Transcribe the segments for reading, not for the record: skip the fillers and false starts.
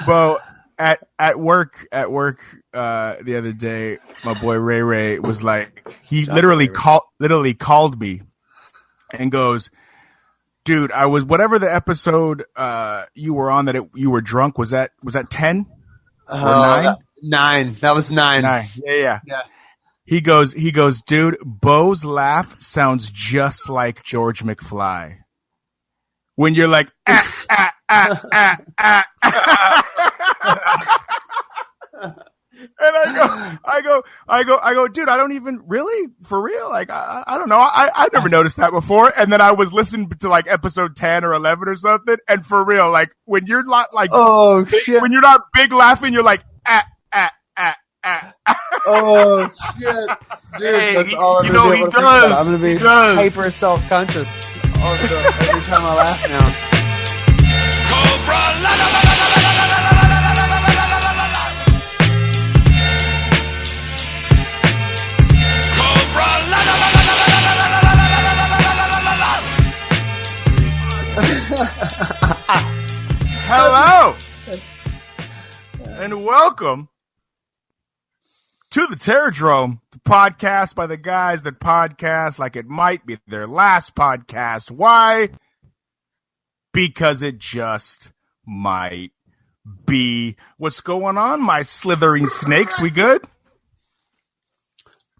Bo, at work the other day, my boy Ray was like, he literally called me and goes, dude, I was whatever the episode you were on you were drunk. Was that 10 or 9? 9. That was 9. 9. Yeah. He goes, dude, Bo's laugh sounds just like George McFly. When you're like, And I go, dude, I don't even really, for real. Like, I don't know. I never noticed that before. And then I was listening to like episode 10 or 11 or something. And for real, like when you're not like, oh shit, when you're not big laughing, you're like, oh shit, dude, hey, that's all I'm gonna be able to think about. I'm gonna be hyper self-conscious every time I laugh now. Cobra-LA. Hello and welcome to the Drome, the podcast by the guys that podcast like it might be their last podcast. Why? Because it just might be. What's going on, my slithering snakes? We good?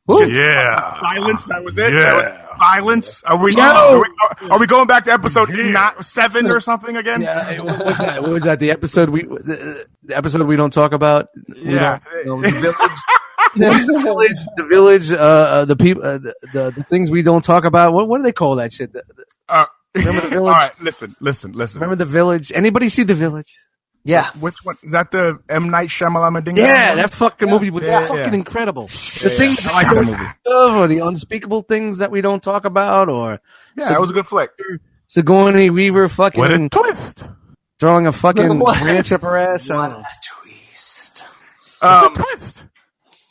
Yeah. Silence. That was it. Yeah. That was silence. Are we going back to episode 7 or something again? Yeah. What was that? What was that? The episode the episode we don't talk about. Yeah. The village. The people. The things we don't talk about. What do they call that shit? Remember the village? All right. Listen. Remember the village? Anybody see the village? Yeah. Which one? Is that the M. Night Shyamalan Dingo? Yeah, that fucking movie was fucking incredible. The things I like that movie. or the unspeakable things that we don't talk about, or that was a good flick. Sigourney Weaver fucking What a twist! throwing a fucking ranch up her ass. What a twist! Twist.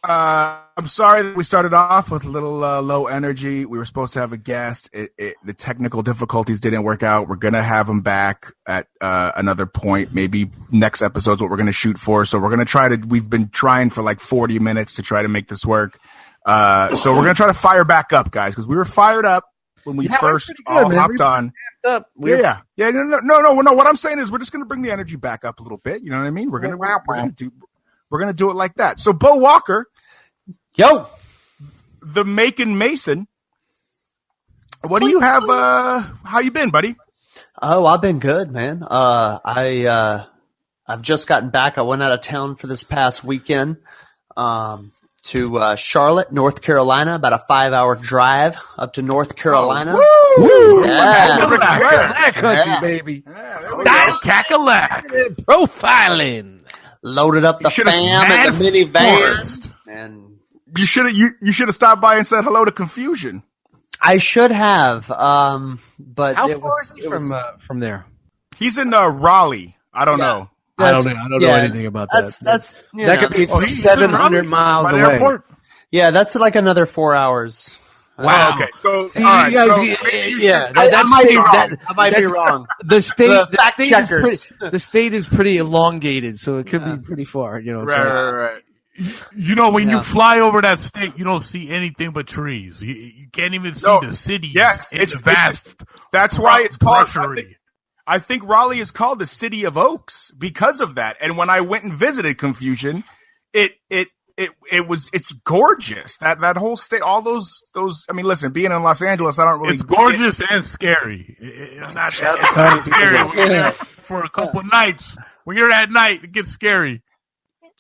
I'm sorry that we started off with a little low energy. We were supposed to have a guest. The technical difficulties didn't work out. We're gonna have him back at another point. Maybe next episode's what we're gonna shoot for. So we're gonna try to. We've been trying for like 40 minutes to try to make this work. So we're gonna try to fire back up, guys, because we were fired up when we first all hopped on. Yeah. No. What I'm saying is we're just gonna bring the energy back up a little bit. You know what I mean? We're gonna do it like that. So Bo Walker. Yo, the Macon Mason. What do you have? How you been, buddy? Oh, I've been good, man. I've just gotten back. I went out of town for this past weekend to Charlotte, North Carolina. About a 5-hour drive up to North Carolina. Woo! Yeah. That country, baby. Stop cackalack. Profiling. Loaded up the fam in the minivan, and you should have stopped by and said hello to Confusion. I should have, but How it far was, is he from there? He's in Raleigh. I don't know. I don't know anything about that. That's that could be 700 miles away. Airport? Yeah, that's like another 4 hours. Wow. Okay. So, See, all right, you guys, I might be wrong. The state, The fact checkers. the state is pretty elongated, so it could be pretty far. You know, right. You know, when you fly over that state, you don't see anything but trees. You can't even see the city. Yes, it's vast. That's why it's called. Brushery. I think Raleigh is called the City of Oaks because of that. And when I went and visited Confusion, it's gorgeous. That whole state, all those. I mean, listen, being in Los Angeles, I don't really. It's gorgeous and scary. It's not that scary. When you're there for a couple nights. When you're at night, it gets scary.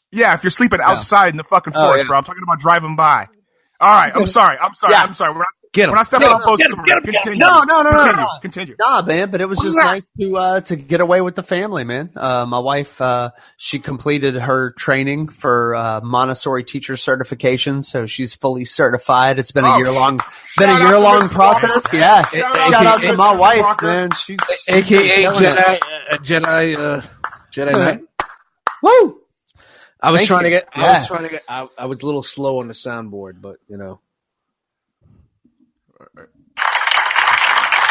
Yeah, if you're sleeping outside in the fucking forest, bro. I'm talking about driving by. All right, I'm sorry. We're not stepping on Bo's story. Continue. No. Continue. Nah, man, but it was just nice to get away with the family, man. My wife, she completed her training for Montessori teacher certification, so she's fully certified. It's been a year-long process. Yeah. Shout out to my wife, Walker. Man. She's AKA Jedi Knight. Woo! I was trying to get. I was a little slow on the soundboard, but you know.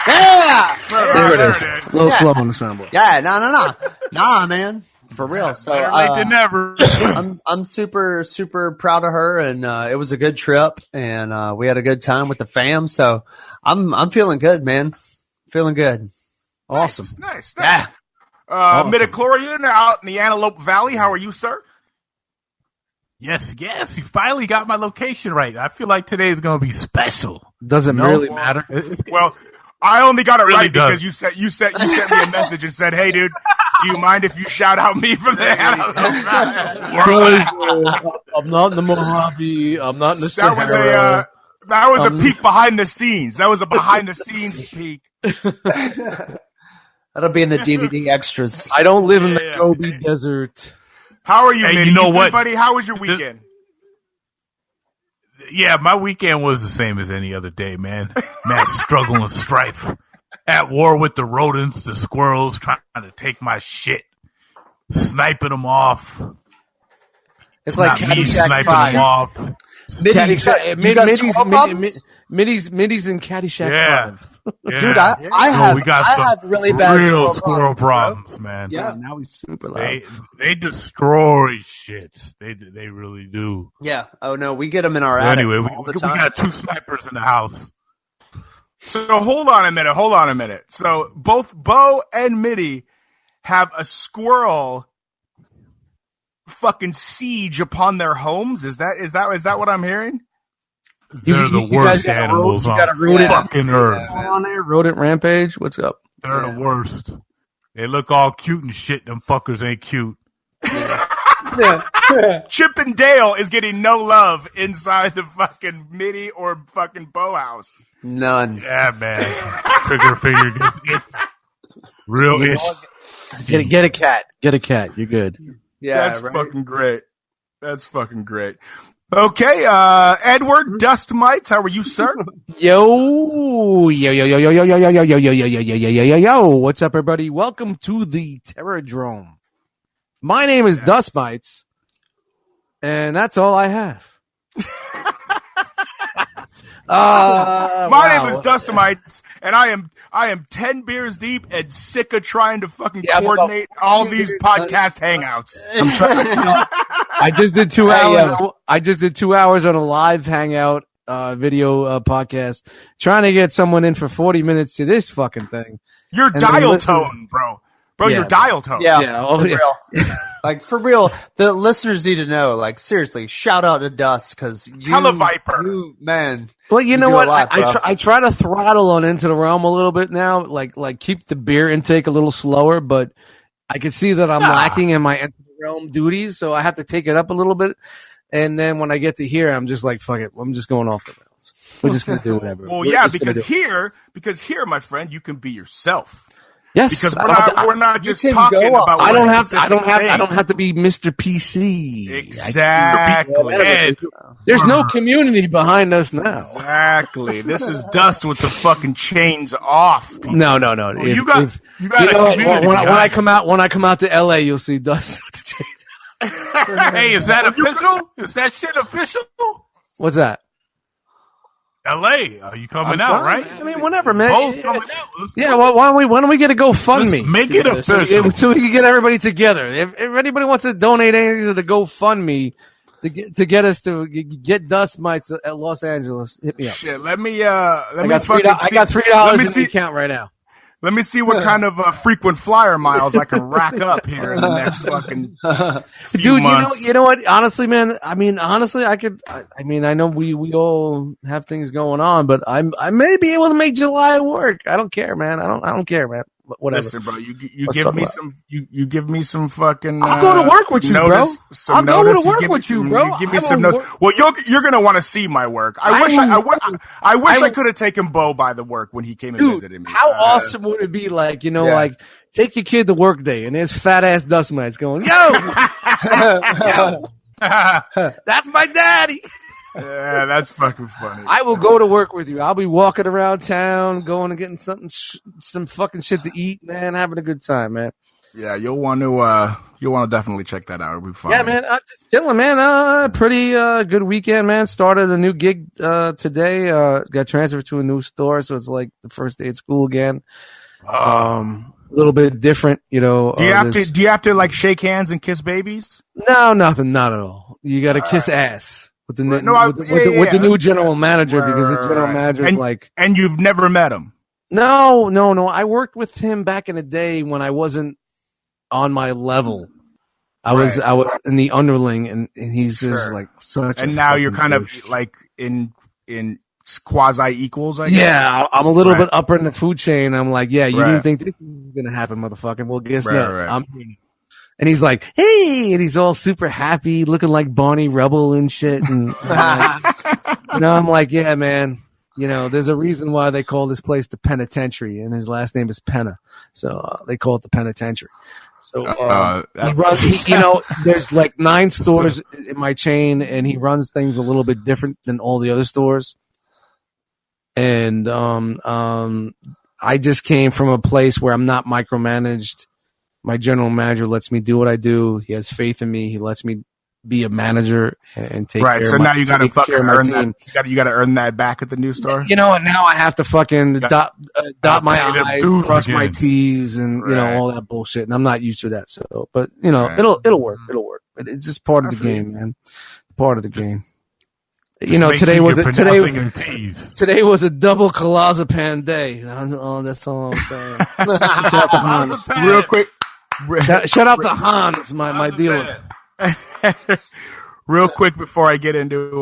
Yeah, there it is. A little slow on the soundboard. Yeah, no, nah, man. For real. So better late than never. I'm super, super proud of her, and it was a good trip, and we had a good time with the fam. So I'm feeling good, man. Feeling good. Awesome. Nice. Yeah. Awesome. Midichlorian out in the Antelope Valley. How are you, sir? Yes. You finally got my location right. I feel like today is going to be special. Doesn't really matter. Well, I only got it Really right does. because you sent me a message and said, "Hey, dude, do you mind if you shout out me from the Antelope Valley?" I'm not in the Mojave. I'm not in the Sahara. That was a peek behind the scenes. That was a behind the scenes peek. That'll be in the DVD extras. I don't live in the Gobi Desert. How are you, Hey, man? you know what, buddy? How was your weekend? Yeah, my weekend was the same as any other day, man. Mad struggle and strife. At war with the rodents, the squirrels trying to take my shit. Sniping them off. It's like Not me Caddyshack sniping 5. them off. Middies and Caddyshack Yeah. 5. Yeah. Dude, I have really bad real squirrel squirrel problems, problems, man. Yeah. Now he's super loud. They destroy shit. They really do. Yeah. Oh no, we get them in our So attic anyway, all we the time. got 2 snipers in the house. So hold on a minute. So both Bo and Mitty have a squirrel fucking siege upon their homes. Is that what I'm hearing? They're the worst animals on fucking earth. On there, rodent rampage. What's up? They're the worst. They look all cute and shit. Them fuckers ain't cute. Chip and Dale is getting no love inside the fucking Mitty or fucking Bo house. None. Yeah, man. Trigger finger gets itch. Real itch. Get a cat. Get a cat. You're good. Yeah, That's fucking great. That's fucking great. Okay, Edward Dust Mites, how are you, sir? Yo. What's up, everybody? Welcome to the Terror Drome. My name is Dust Mites, and that's all I have. My name is Dust Mites, and I am 10 beers deep and sick of trying to fucking coordinate all these podcast hangouts. I just did 2 hours. I just did 2 hours on a live hangout video podcast, trying to get someone in for 40 minutes to this fucking thing. Your dial tone, bro. Bro, your dial tone. Yeah, for real. Like, for real, the listeners need to know, like, seriously, shout out to Dust, because Televiper. Man. Well, you know what? Lot, I try to throttle on Into the Realm a little bit now, like keep the beer intake a little slower, but I can see that I'm lacking in my Into the Realm duties, so I have to take it up a little bit. And then when I get to here, I'm just like, fuck it, I'm just going off the rails. We're just gonna do whatever. Well, because here, my friend, you can be yourself. Yes, because we're not just talking about. I don't have to be Mr. PC. Exactly. There's no community behind us now. Exactly. This is Dust with the fucking chains off. People. No. Well, you got when I come out to LA, you'll see Dust with the chains. Hey, is that official? Is that shit official? What's that? LA, are you coming out, right? I mean, whenever, man. Both coming out. Yeah, well, why don't we get a GoFundMe? Let's make it official. So we can get everybody together. If anybody wants to donate anything to the GoFundMe to get us to get Dust Mites at Los Angeles, hit me up. Shit, I got $3 in the account right now. Let me see what kind of frequent flyer miles I can rack up here in the next fucking few months. You know what? Honestly, man. I mean, honestly, I know we all have things going on, but I may be able to make July work. I don't care, man. I don't care, man. Whatever. Listen, bro. You give me some fucking. I'll go to work with you, bro. I'll go to work with you, bro. Give me some notes. Well, you're gonna want to see my work. I wish I could have taken Bo by the work when he came and visited me. How awesome would it be? Like, like take your kid to work day, and there's fat ass Dust Mites going, yo, that's my daddy. Yeah, that's fucking funny. I will go to work with you. I'll be walking around town, going and getting some fucking shit to eat, man. Having a good time, man. Yeah, you'll want to definitely check that out. It'll be fun. Yeah, man. I'm just chilling, man. Pretty good weekend, man. Started a new gig Today. Got transferred to a new store, so it's like the first day at school again. little bit different, you know. Do you have to like shake hands and kiss babies? No, nothing, not at all. You got to kiss ass with the new general manager because the general manager is like. And you've never met him? No. I worked with him back in the day when I wasn't on my level. I was in the underling, and he's just like such. And now you're kind of like in quasi equals, I guess. Yeah, I'm a little bit upper in the food chain. I'm like, yeah, you didn't think this was gonna happen, motherfucker. Well, guess not. I'm here. And he's like, hey, and he's all super happy, looking like Barney Rubble and shit. And I'm like, yeah, man. You know, there's a reason why they call this place the penitentiary, and his last name is Penna, so they call it the penitentiary. So he runs. There's like 9 stores in my chain, and he runs things a little bit different than all the other stores. And I just came from a place where I'm not micromanaged. My general manager lets me do what I do. He has faith in me. He lets me be a manager and take care of my team. Right, so now you got to fucking earn that. You got to earn that back at the new store. You know, and now I have to fucking dot my I's, cross my T's, and you know all that bullshit. And I'm not used to that. So, but you know, it'll work. It'll work. But it's just part of the game, man. Part of the game. You know, today was a double clozapam day. Oh, that's all I'm saying. Shout out to Hans. Real quick. Shout out to Hans, my dealer. Real quick before I get into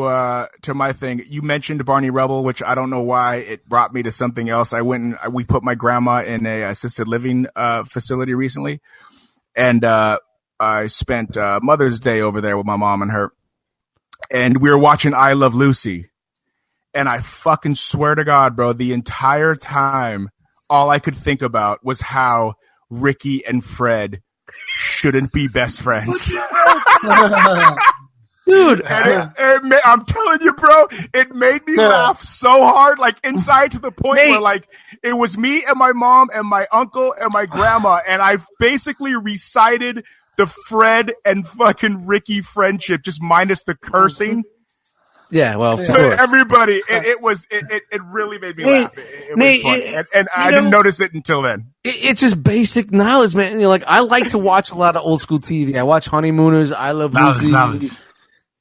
to my thing, you mentioned Barney Rubble, which I don't know why it brought me to something else. I went and we put my grandma in a assisted living facility recently, and I spent Mother's Day over there with my mom and her. And we were watching I Love Lucy. And I fucking swear to God, bro, the entire time, all I could think about was how Ricky and Fred shouldn't be best friends. Dude. And I'm telling you, bro, it made me laugh so hard, like inside to the point where like it was me and my mom and my uncle and my grandma. And I basically recited the Fred and fucking Ricky friendship, just minus the cursing. Yeah, well, everybody, it really made me laugh. It was fun. And I didn't notice it until then. It's just basic knowledge, man. You know, like I like to watch a lot of old school TV. I watch Honeymooners, I Love Lucy,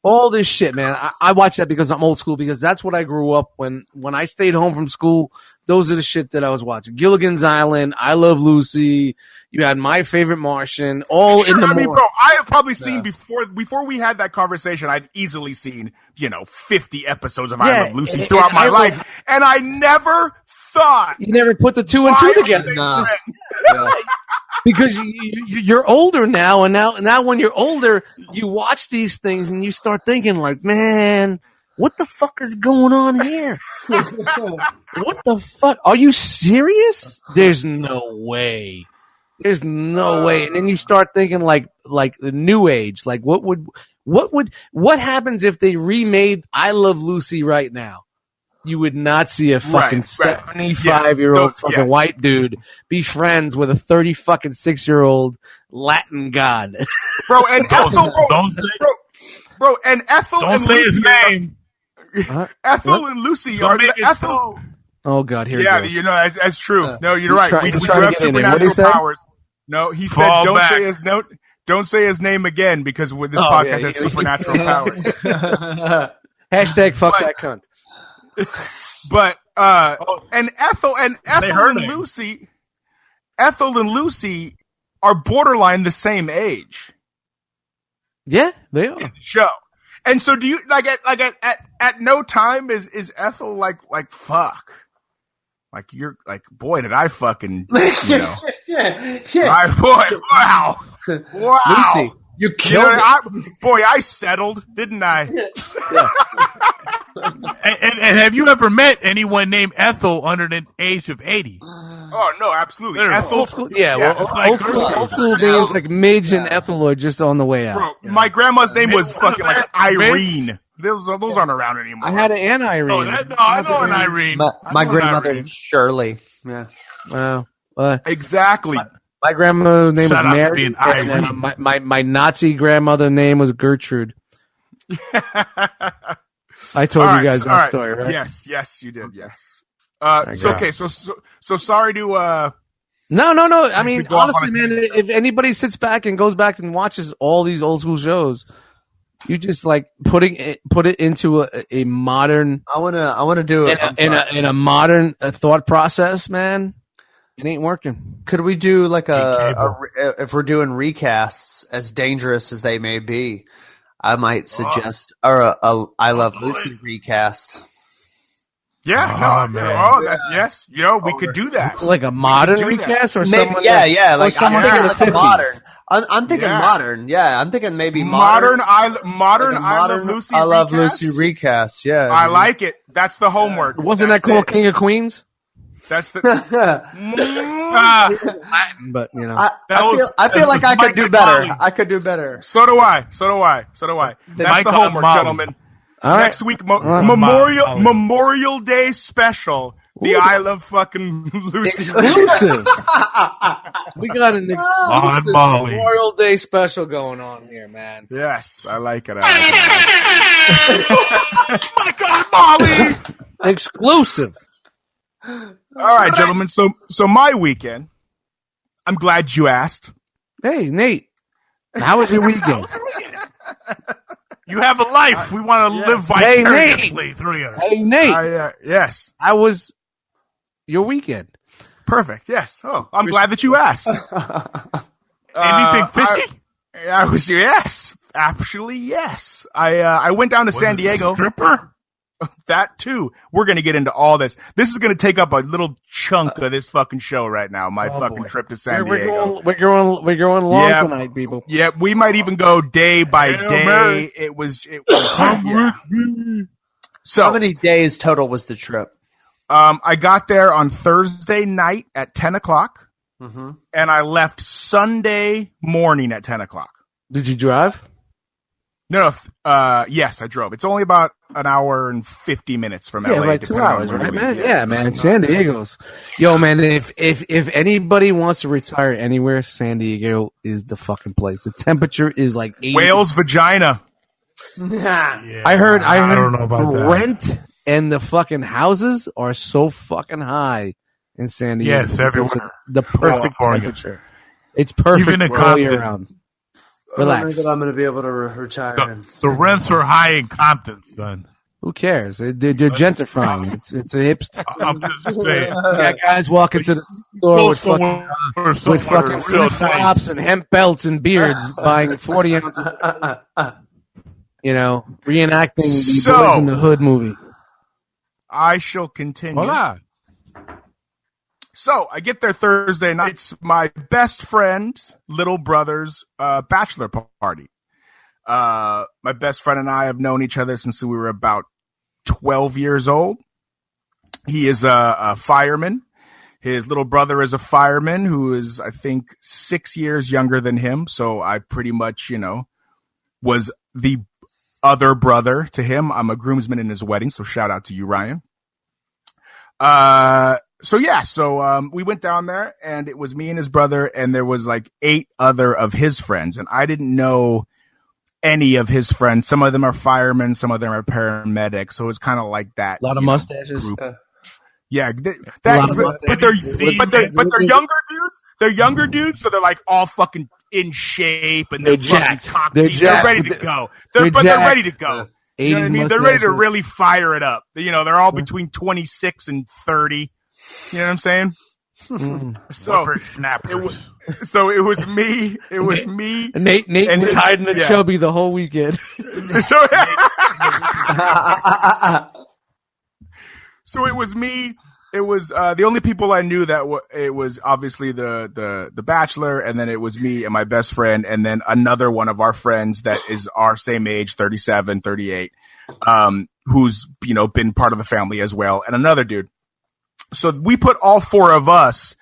all this shit, man. I watch that because I'm old school, because that's what I grew up when I stayed home from school. Those are the shit that I was watching. Gilligan's Island, I Love Lucy. You had My Favorite Martian, all in the morning. Bro, I have probably seen before we had that conversation, I'd easily seen, 50 episodes of I Love Lucy throughout my life. And I never thought. You never put the 2 and 2 together. No. Because you're older now, and now when you're older, you watch these things and you start thinking like, man, what the fuck is going on here? What the fuck? Are you serious? There's no way. There's no way. And then you start thinking like the new age. Like what happens if they remade I Love Lucy right now? You would not see a fucking 75-year-old fucking white dude be friends with a 36-year-old Latin god. Bro, and Ethel, bro, and Ethel don't and say Lucy his name. Ethel and Lucy are Ethel. Oh God, here he goes. Yeah, that's true. No, you're right. We do have supernatural powers. No, he said don't say his name again, because with this podcast has supernatural powers. Hashtag fuck that cunt. But and Ethel and Lucy are borderline the same age. Yeah, they are. In the show. And so do you at no time is Ethel like fuck? Like you're like, boy, did I fucking wow. Lucy, you killed it. I settled, didn't I? And have you ever met anyone named Ethel under the age of 80? Oh no, absolutely. Ethel, old school names like Midge and Ethel are just on the way out. Bro, my grandma's name was fucking like Irene. Those aren't around anymore. I had an Irene. I know an Irene. My grandmother is Shirley. Yeah. Wow. Exactly. My grandmother's name was Mary. And my Nazi grandmother name was Gertrude. I told you guys that story, right? Yes, you did. Yes. So sorry to. No. I mean, go off honestly, on a man, tangent. if anybody sits back and goes back and watches all these old school shows, you just like put it into a modern. I wanna do it In a modern thought process, man. It ain't working. Could we do like cable. if we're doing recasts, as dangerous as they may be, I might suggest a I Love Lucy recast. Yeah, man. yes. We could do that. Like a modern do that. recast or Maybe, someone yeah. Like I'm someone thinking from like the a 50s. modern. I'm thinking Yeah. modern. Yeah, I'm thinking maybe Modern modern. I Love Lucy. I Love recast? Lucy recast. Yeah, I like it. That's the homework. Wasn't That's that called it. King of Queens? That's the. Latin, but you know. I feel like I could do Mike better. Molly. I could do better. So do I. That's Mike the on homework, Molly. gentlemen. All right. Next week, right. Memorial Molly. Memorial Day special. The I Love fucking Lucy. Exclusive. We got an On exclusive Molly. Memorial Day special going on here, man. Yes, I like it. My God, Molly! Exclusive. All right, gentlemen. So my weekend. I'm glad you asked. Hey, Nate. How was your weekend? You have a life. We want to live Hey, Nate. vicariously through you. Hey, Nate. Yes. How was your weekend? Perfect. Yes. Oh, I'm glad that you asked. Anything fishy? I was yes, actually yes. I went down to San Diego. Stripper? That too. We're gonna get into all this. This is gonna take up a little chunk of this fucking show right now. My fucking boy. trip to San We're Diego. going long Yeah. tonight, people. Yeah, we might even go day by Hail day. Mary. It was yeah. So How many days total was the trip? I got there on Thursday night at 10 o'clock, Mm-hmm. and I left Sunday morning at 10 o'clock. Did you drive? No, yes, I drove. It's only about an hour and 50 minutes from Yeah, LA. like 2 depending on hours, where right, you man? live. Yeah, man. San Diego's. Yo, man, if anybody wants to retire anywhere, San Diego is the fucking place. The temperature is like 80. Whale's vagina. Yeah, I heard I don't know about that. rent and the fucking houses are so fucking high in San Diego. Yes, everywhere. The perfect California. temperature. It's perfect Even in all year Compton. round. I don't Relax. know that I'm going to be able to retire. The rents are high in Compton, son. Who cares? They're gentrifying. It's a hipster. I'm just saying. You got guys walking to the store with fucking, flip flops and hemp belts and beards, buying 40 ounces. Reenacting the So- Boys in the Hood movie. I shall continue. Hola. So I get there Thursday night. It's my best friend's little brother's bachelor party. My best friend and I have known each other since we were about 12 years old. He is a fireman. His little brother is a fireman who is, I think, 6 years younger than him. So I pretty much, was the other brother to him. I'm a groomsman in his wedding. So shout out to you, Ryan. So we went down there and it was me and his brother and there was like 8 other of his friends and I didn't know any of his friends. Some of them are firemen, some of them are paramedics. So it's kind of like that. A lot of mustaches. Group. Yeah, lot of but they're younger dudes. They're younger dudes, so they're like all fucking in shape and they're jacked. fucking They're cocky. jacked. They're ready to go. They're They're ready to go. You know what I 80s mean? They're ready to mustaches. really fire it up. They're all between 26 and 30. You know what I'm saying? So Snappers. it was me. It was me. Nate And was his- hiding the yeah. chubby the whole weekend. So it was me. It was the only people I knew that it was obviously the bachelor, and then it was me and my best friend, and then another one of our friends that is our same age, 37, 38, who's been part of the family as well, and another dude. So we put all 4 of us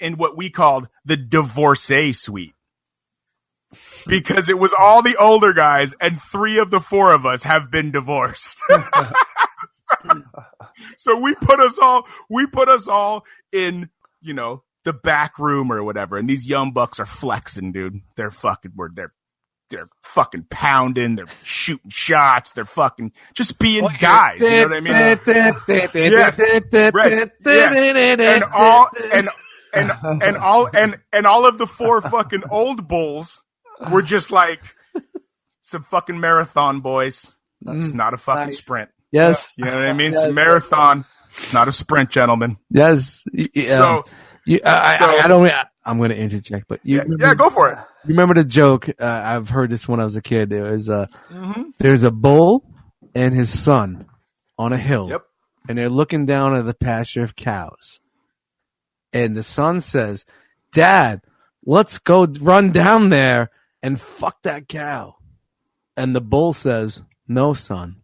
in what we called the divorcee suite. Because it was all the older guys, and 3 of the 4 of us have been divorced. So we put us all in, the back room or whatever. And these young bucks are flexing, dude. They're fucking pounding. They're shooting shots. They're fucking just being guys. You know what I mean? Yes. Right. Yes. and all of the 4 fucking old bulls were just like some fucking marathon boys. It's not a fucking sprint. Yes. You know what I mean? Yes. It's a marathon, not a sprint, gentlemen. Yes. So I'm going to interject, but go for it. You remember the joke? I've heard this when I was a kid. There was there's a bull and his son on a hill. Yep. And they're looking down at the pasture of cows. And the son says, "Dad, let's go run down there and fuck that cow." And the bull says, "No, son,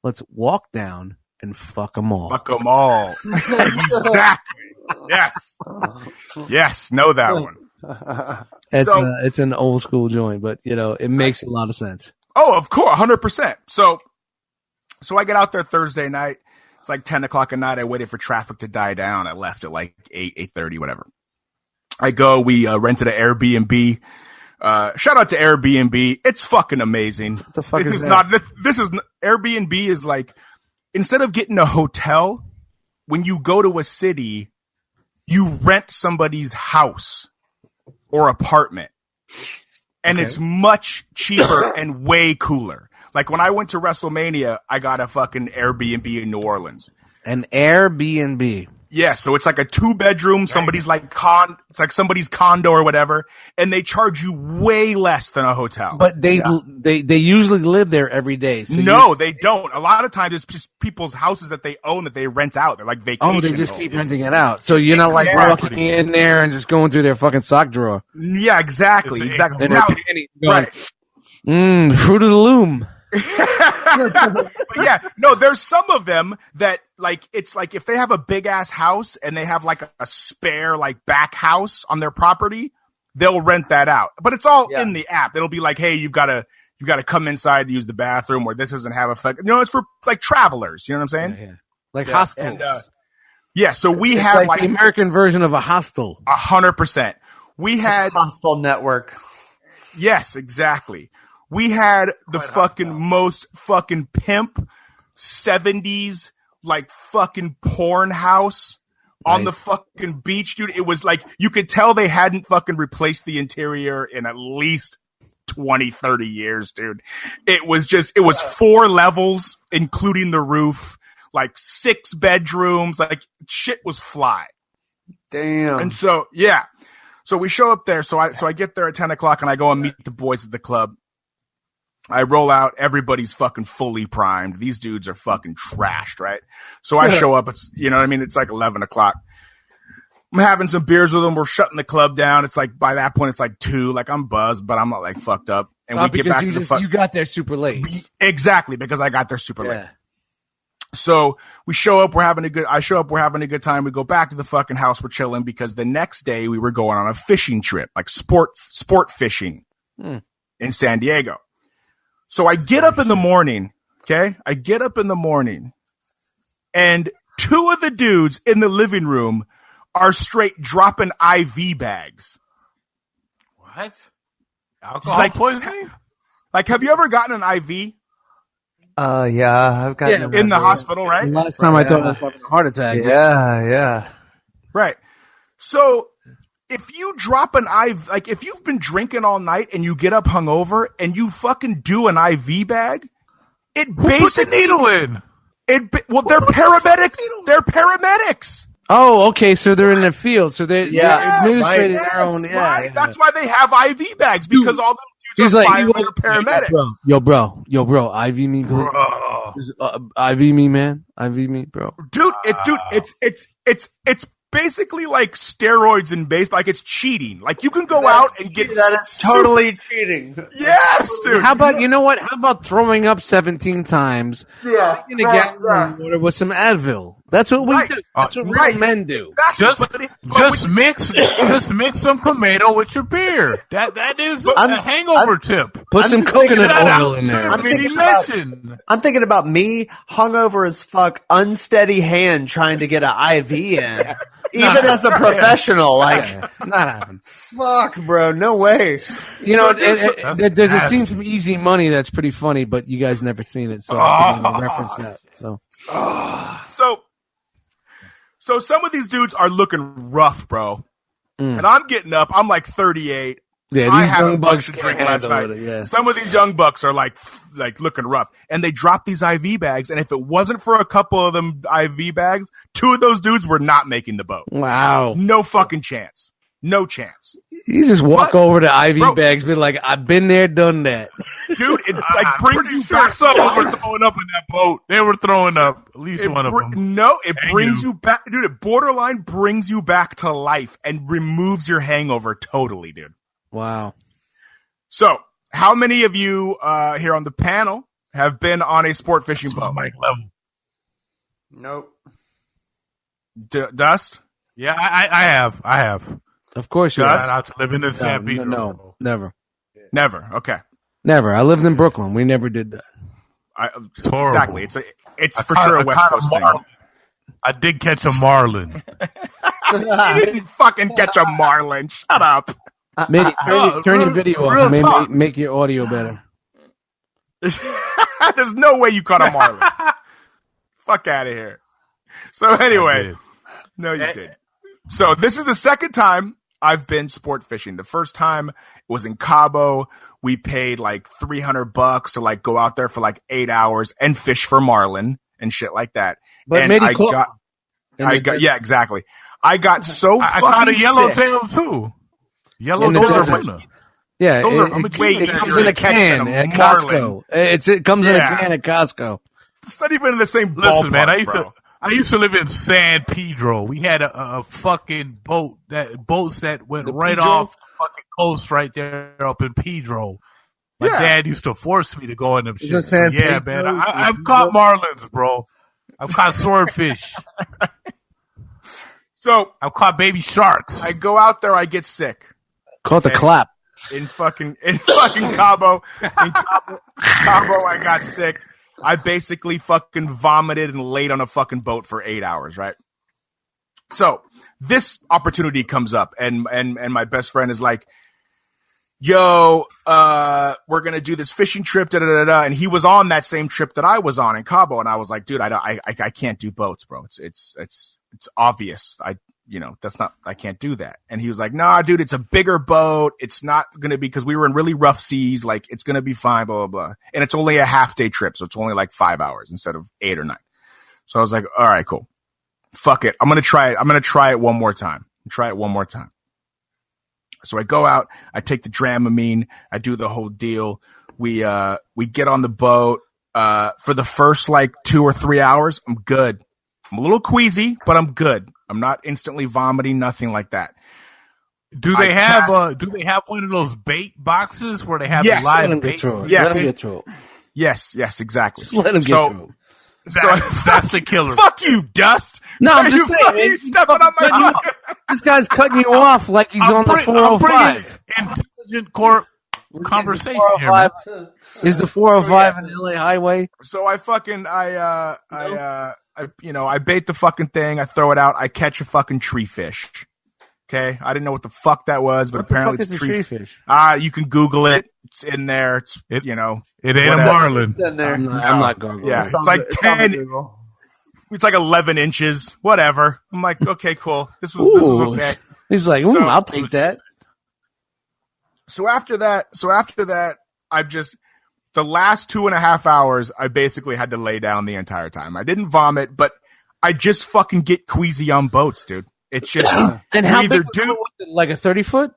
let's walk down and fuck them all." Fuck them all. Exactly. Yes. Know that one. It's an old school joint, but it makes a lot of sense. Oh, of course, 100%. So I get out there Thursday night. It's like 10 o'clock at night. I waited for traffic to die down. I left at like 8:30, whatever. I go. We rented an Airbnb. Shout out to Airbnb. It's fucking amazing. What the fuck is that? This is Airbnb is like, instead of getting a hotel, when you go to a city, you rent somebody's house or apartment. And it's much cheaper and way cooler. Like when I went to WrestleMania, I got a fucking Airbnb in New Orleans. An Airbnb. Yeah, so it's like a 2-bedroom, somebody's like it's like somebody's condo or whatever, and they charge you way less than a hotel. But they usually live there every day. So no, they don't. A lot of times it's just people's houses that they own that they rent out. They're like vacation. Oh, they just keep renting it out. So you're not like walking in there and just going through their fucking sock drawer. Yeah, exactly. And now, right. Fruit of the Loom. But yeah, no, there's some of them that like, it's like if they have a big ass house and they have like a spare like back house on their property, they'll rent that out. But it's all in the app. It'll be like, hey, you've got to come inside and use the bathroom, or this doesn't have a it's for like travelers. You know what I'm saying? Yeah. Like hostels. And, so we it's had like the American version of a hostel. 100%. We had hostel network. Yes, exactly. We had the most fucking pimp 70s like fucking porn house on the fucking beach, dude. It was like you could tell they hadn't fucking replaced the interior in at least 20, 30 years, dude. It was 4 levels, including the roof, like 6 bedrooms, like shit was fly. Damn. And so, so we show up there. So I get there at 10 o'clock and I go and meet the boys at the club. I roll out. Everybody's fucking fully primed. These dudes are fucking trashed, right? So I show up. It's, you know what I mean? It's like 11 o'clock. I'm having some beers with them. We're shutting the club down. It's like, by that point, it's like 2. Like, I'm buzzed, but I'm not like fucked up. And we get back to the you got there super late. Exactly, because I got there super late. So we show up. I show up. We're having a good time. We go back to the fucking house. We're chilling because the next day we were going on a fishing trip, like sport fishing in San Diego. So I get up in the morning, okay? And 2 of the dudes in the living room are straight dropping IV bags. What? Alcohol poisoning? Like, have you ever gotten an IV? Yeah, I've gotten in the hospital, right? The last time I thought I was having a heart attack. Yeah. Right. So if you drop an IV, like if you've been drinking all night and you get up hungover and you fucking do an IV bag, it basically put the needle in. They're paramedics. They're paramedics. Oh, okay. So they're in the field. So they're administrating their own. Right. That's why they have IV bags, because all them dudes are paramedics. Yo, bro. IV me, bro. IV me, man. IV me, bro. Dude, it's basically like steroids in baseball. Like, it's cheating. Like, you can go out and get that is totally cheating. Yes, dude. How about, you know what? How about throwing up 17 times? Yeah. Water with some Advil. That's what we do. That's what real men do. Just mix some tomato with your beer. That is a hangover tip. Put some coconut oil in there. I'm thinking about me, hungover as fuck, unsteady hand trying to get an IV in. Even as a professional, like, not happening. Fuck, bro, no way. You know, there's a scene from Easy Money that's pretty funny, but you guys never seen it, so I can't even reference that. So some of these dudes are looking rough, bro. And I'm getting up. I'm like 38. Yeah, I these had young a bucks bunch of can't drink last handle night. it. Yeah. Some of these young bucks are like looking rough, and they drop these IV bags. And if it wasn't for a couple of them IV bags, 2 of those dudes were not making the boat. Wow. No fucking chance. No chance. You just walk over to IV bags, be like, "I've been there, done that." Dude, it like brings you back. Some of them were throwing up in that boat. They were throwing up. At least one of them. No, it brings you back, dude. It borderline brings you back to life and removes your hangover totally, dude. Wow. So, how many of you here on the panel have been on a sport fishing boat? Mike level. Nope. Dust? Yeah, I have. Of course you Dust? are. Out to live in the San Pedro. No, never. Never. Okay. Never. I lived in Brooklyn. We never did that. It's horrible. Exactly. It's for sure a West Coast thing. I did catch a marlin. You didn't fucking catch a marlin. Shut up. Maybe turn your video off. Maybe make your audio better. There's no way you caught a marlin. Fuck out of here. So anyway, no, you did. So this is the second time I've been sport fishing. The first time was in Cabo. We paid like $300 to like go out there for like 8 hours and fish for marlin and shit like that. But and I got yeah, exactly. I got so I fucking caught a yellowtail sick. too. Those are tuna. Yeah, Those are wait, it comes in a can at Costco. It comes in a can at Costco. It's not even in the same Listen, ballpark, man, bro. I used to live in San Pedro. We had a fucking boats that went right off the fucking coast right there up in Pedro. My dad used to force me to go in them shit. So, yeah, man, I've caught marlins, bro. I've caught swordfish. So I've caught baby sharks. I go out there, I get sick. Caught the clap. In fucking Cabo. In Cabo, I got sick. I basically fucking vomited and laid on a fucking boat for 8 hours, right? So this opportunity comes up, and my best friend is like, yo, we're going to do this fishing trip, da, da, da, da. And he was on that same trip that I was on in Cabo. And I was like, dude, I can't do boats, bro. It's obvious. I can't do that. And he was like, nah, dude, it's a bigger boat. It's not going to be, cause we were in really rough seas. Like, it's going to be fine, blah, blah, blah. And it's only a half day trip. So it's only like 5 hours instead of 8 or 9. So I was like, all right, cool. Fuck it. I'm going to try it. I'm going to try it one more time. So I go out, I take the Dramamine, I do the whole deal. We get on the boat, for the first like 2 or 3 hours. I'm good. I'm a little queasy, but I'm good. I'm not instantly vomiting, nothing like that. Do they have one of those bait boxes where they have the live bait? Yes. Let him get through it. Yes, exactly. Just let him get through it. That's the killer. Fuck you, Dust. No, I'm just saying. You stepping on my fucking... This guy's cutting you off like he's on the 405. Intelligent court conversation here, man. Is the 405 an LA highway? So I bait the fucking thing. I throw it out. I catch a fucking tree fish. Okay. I didn't know what the fuck that was, but apparently it's a tree fish. You can Google it. It's in there. It ain't a marlin. It's in there. I'm not Googling. Yeah. It's like 10. It's like 11 inches. Whatever. I'm like, okay, cool. This was okay. He's like, I'll take that. So after that, I've just, the last 2.5 hours, I basically had to lay down the entire time. I didn't vomit, but I just fucking get queasy on boats, dude. It's just, and how big was it? Like a 30-foot?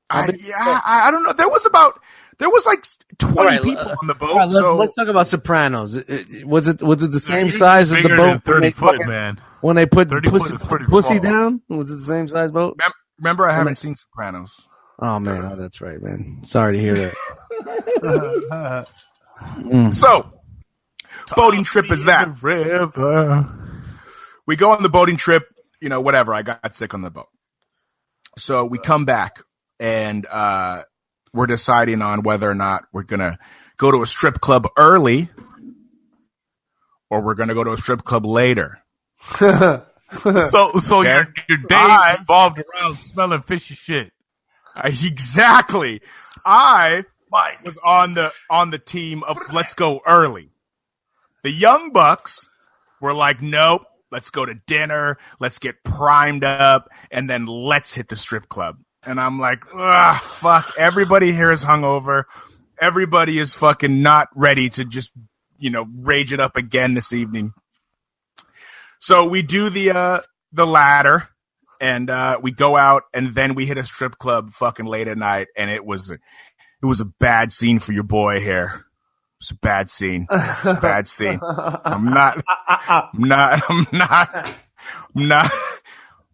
I don't know. There was like 20 people on the boat. Right, so let's talk about Sopranos. Was it the same size as the boat? 30-foot, man. When they put pussy small. down, was it the same size boat? Remember, I haven't seen Sopranos. Oh man, that's right, man. Sorry to hear that. So, boating trip is that. River. We go on the boating trip, whatever. I got sick on the boat. So we come back and we're deciding on whether or not we're going to go to a strip club early or we're going to go to a strip club later. So okay. your day revolved around smelling fishy shit. Exactly. I was on the team of let's go early. The young bucks were like, nope, let's go to dinner, let's get primed up, and then let's hit the strip club. And I'm like, ugh, fuck, everybody here is hungover. Everybody is fucking not ready to just, rage it up again this evening. So we do the ladder, and we go out, and then we hit a strip club fucking late at night, and it was a bad scene for your boy here. It's a bad scene. It's a bad scene. I'm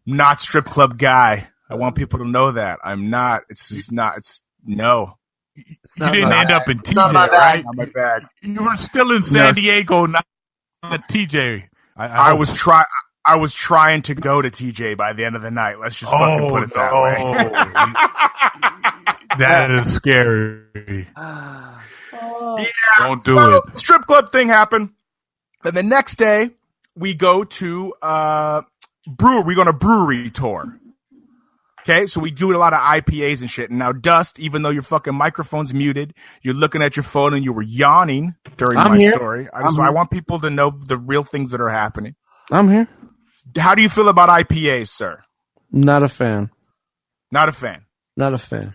not strip club guy. I want people to know that. I'm not. It's just not. It's no. It's you didn't end up in TJ, right? Not my bag. You were still in San Diego, not TJ. I was trying to go to TJ by the end of the night. Let's just fucking put it that way. That is scary. Yeah, don't do it. Strip club thing happened. Then the next day, we go to brewery. We go on a brewery tour. Okay, so we do a lot of IPAs and shit. And now, Dust, even though your fucking microphone's muted, you're looking at your phone and you were yawning during my story. I want people to know the real things that are happening. I'm here. How do you feel about IPAs, sir? Not a fan. Not a fan. Not a fan.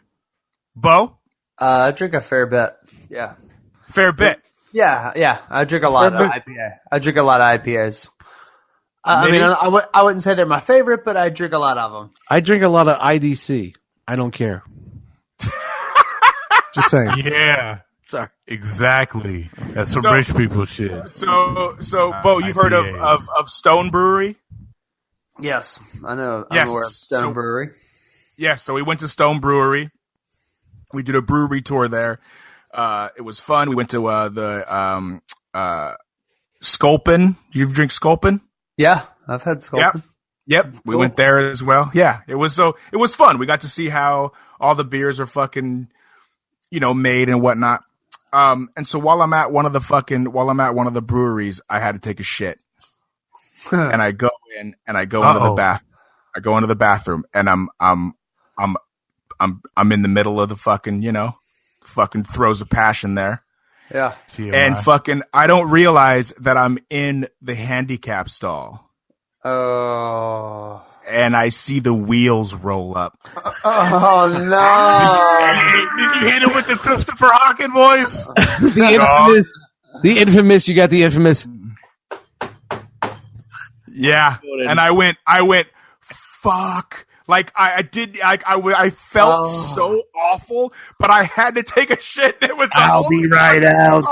Bo? I drink a fair bit. Yeah. Fair bit. Yeah. I drink a lot of IPA. I drink a lot of IPAs. I mean, I wouldn't say they're my favorite, but I drink a lot of them. I drink a lot of IDC. I don't care. Just saying. Yeah. Sorry. Exactly. That's some rich people shit. So, Bo, you've heard of Stone Brewery? Yes, I know. I'm aware of Stone Brewery. Yes, so we went to Stone Brewery. We did a brewery tour there. It was fun. We went to the Sculpin. Do you drink Sculpin? Yeah, I've had Sculpin. Yep. We went there as well. Yeah, it was fun. We got to see how all the beers are fucking, made and whatnot. And so while I'm at one of the breweries, I had to take a shit. And I go in and I go into the bath. I go into the bathroom and I'm in the middle of the fucking, fucking throes of passion there. Yeah. And fucking, I don't realize that I'm in the handicap stall. Oh. And I see the wheels roll up. Oh, no. Did you hit it with the Christopher Hawken voice? The infamous, you got the infamous. Yeah. And I went, fuck. Like I felt so awful, but I had to take a shit. It was I'll be right out.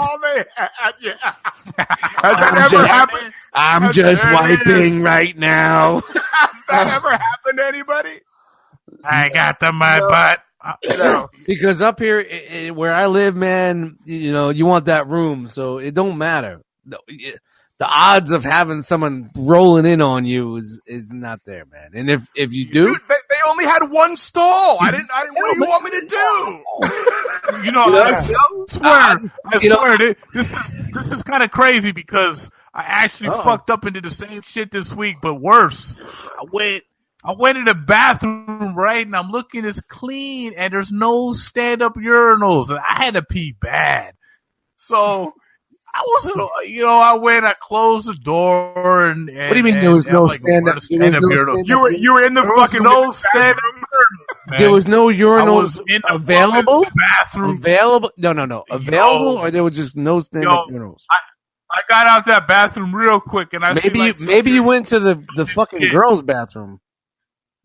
Yeah. Has that ever happened? I'm just wiping right now. Has that ever happened to anybody? I got them my butt. Because up here where I live, man, you want that room, so it don't matter. The odds of having someone rolling in on you is not there, man. And if you do, dude, they only had one stall. I didn't. What do you want me to do? I swear, this is kind of crazy because I actually fucked up and did the same shit this week, but worse. I went in the bathroom, right, and I'm looking, it's clean, and there's no stand-up urinals, and I had to pee bad. So I wasn't, I went, I closed the door, and what do you mean there was no stand-up urinals? You were in the fucking no stand-up urinals. There was no urinals available? Bathroom. Available? No. Available, or there was just no stand-up urinals? I got out that bathroom real quick, and maybe you went to the fucking girls' bathroom.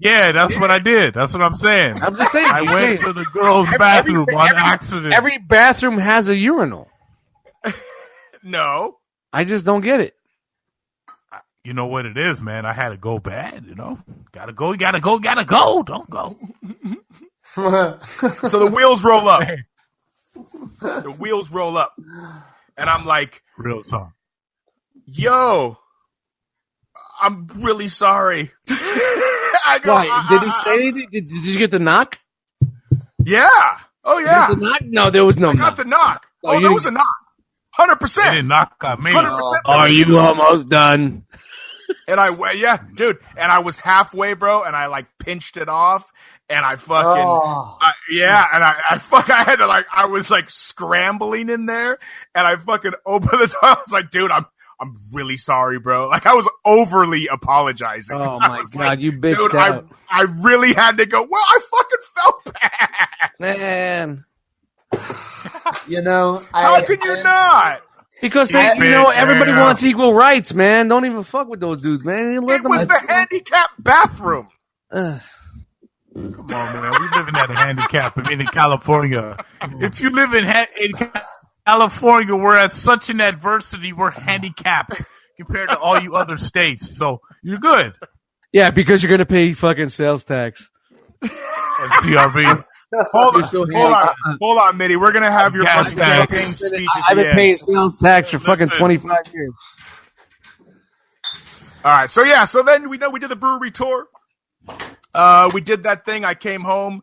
Yeah, that's what I did. That's what I'm saying. I'm just saying. I went to the girls' bathroom on accident. Every bathroom has a urinal. No. I just don't get it. You know what it is, man. I had to go bad, Gotta go. Don't go. So the wheels roll up. The wheels roll up. And I'm like, real talk. Yo, I'm really sorry. I go, why? Did he say anything? Did you get the knock? Yeah. Oh, yeah. The knock? No, there was no knock. I got the knock. Oh, there was a knock. 100%. They didn't knock on me. 100%. Are you almost done? And dude. And I was halfway, bro, and I pinched it off, and I fucking, I had to I was scrambling in there, and I fucking opened the door. I was like, dude, I'm really sorry, bro. Like, I was overly apologizing. Oh my God, like, you bitched dude, out. I really had to go, well, I fucking felt bad. Man. You know, how can you not? Because everybody wants equal rights, man. Don't even fuck with those dudes, man. It was the handicapped bathroom. Come on, man. We living at a handicap. I mean, in California. If you live in California, we're at such an adversity. We're handicapped compared to all you other states. So you're good. Yeah, because you're going to pay fucking sales tax. And CRB. Hold on, Mitty. We're gonna have your fucking campaign speech. I've been paying sales tax for fucking 25 years. All right, so then we did the brewery tour. We did that thing. I came home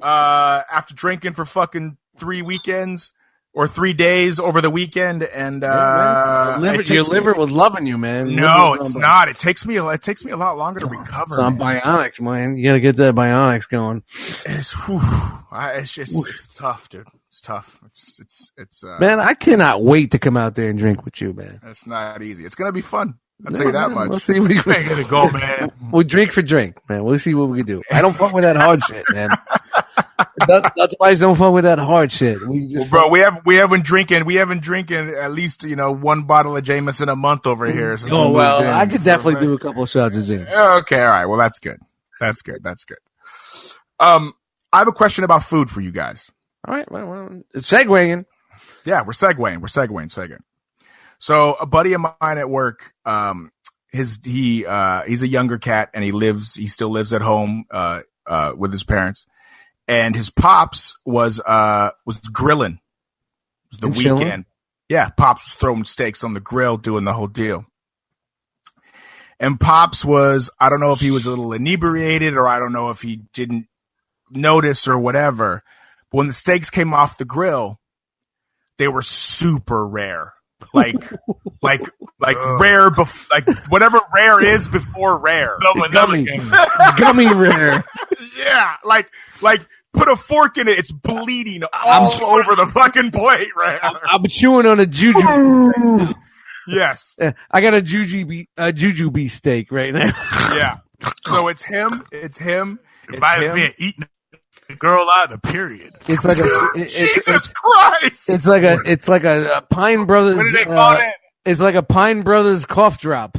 after drinking for fucking 3 weekends or 3 days over the weekend, and your liver was loving you, man. No, it's not. It takes me a lot longer to recover. It's on bionics, man. You got to get that bionics going. It's tough, dude. It's tough. It's man, I cannot wait to come out there and drink with you, man. It's not easy. It's gonna be fun. I'll tell you that much. We'll see what we can go, man. We'll drink for drink, man. We'll see what we can do. I don't fuck with that hard shit, man. That's why I don't fuck with that hard shit. We haven't drinking at least 1 bottle of Jameson a month over here. Oh well, I could definitely do a couple of shots of Jameson. Okay, all right. Well, that's good. That's good. I have a question about food for you guys. All right, well, it's segueing. Yeah, we're segueing. So a buddy of mine at work, he's a younger cat and he still lives at home with his parents. And his pops was grilling. It was the weekend. Chilling? Yeah, Pops was throwing steaks on the grill, doing the whole deal. And Pops was, I don't know if he was a little inebriated or I don't know if he didn't notice or whatever. But when the steaks came off the grill, they were super rare. Like rare, like whatever rare is before rare. Gummy rare. Yeah, like put a fork in it. It's bleeding all over the fucking plate right now. I'm chewing on a juju. Yes, I got a jujube steak right now. Yeah, so it's him. Reminds me of eating a girl out of period. It's like Jesus Christ! It's like a Pine Brothers. What do they call it? It's like a Pine Brothers cough drop.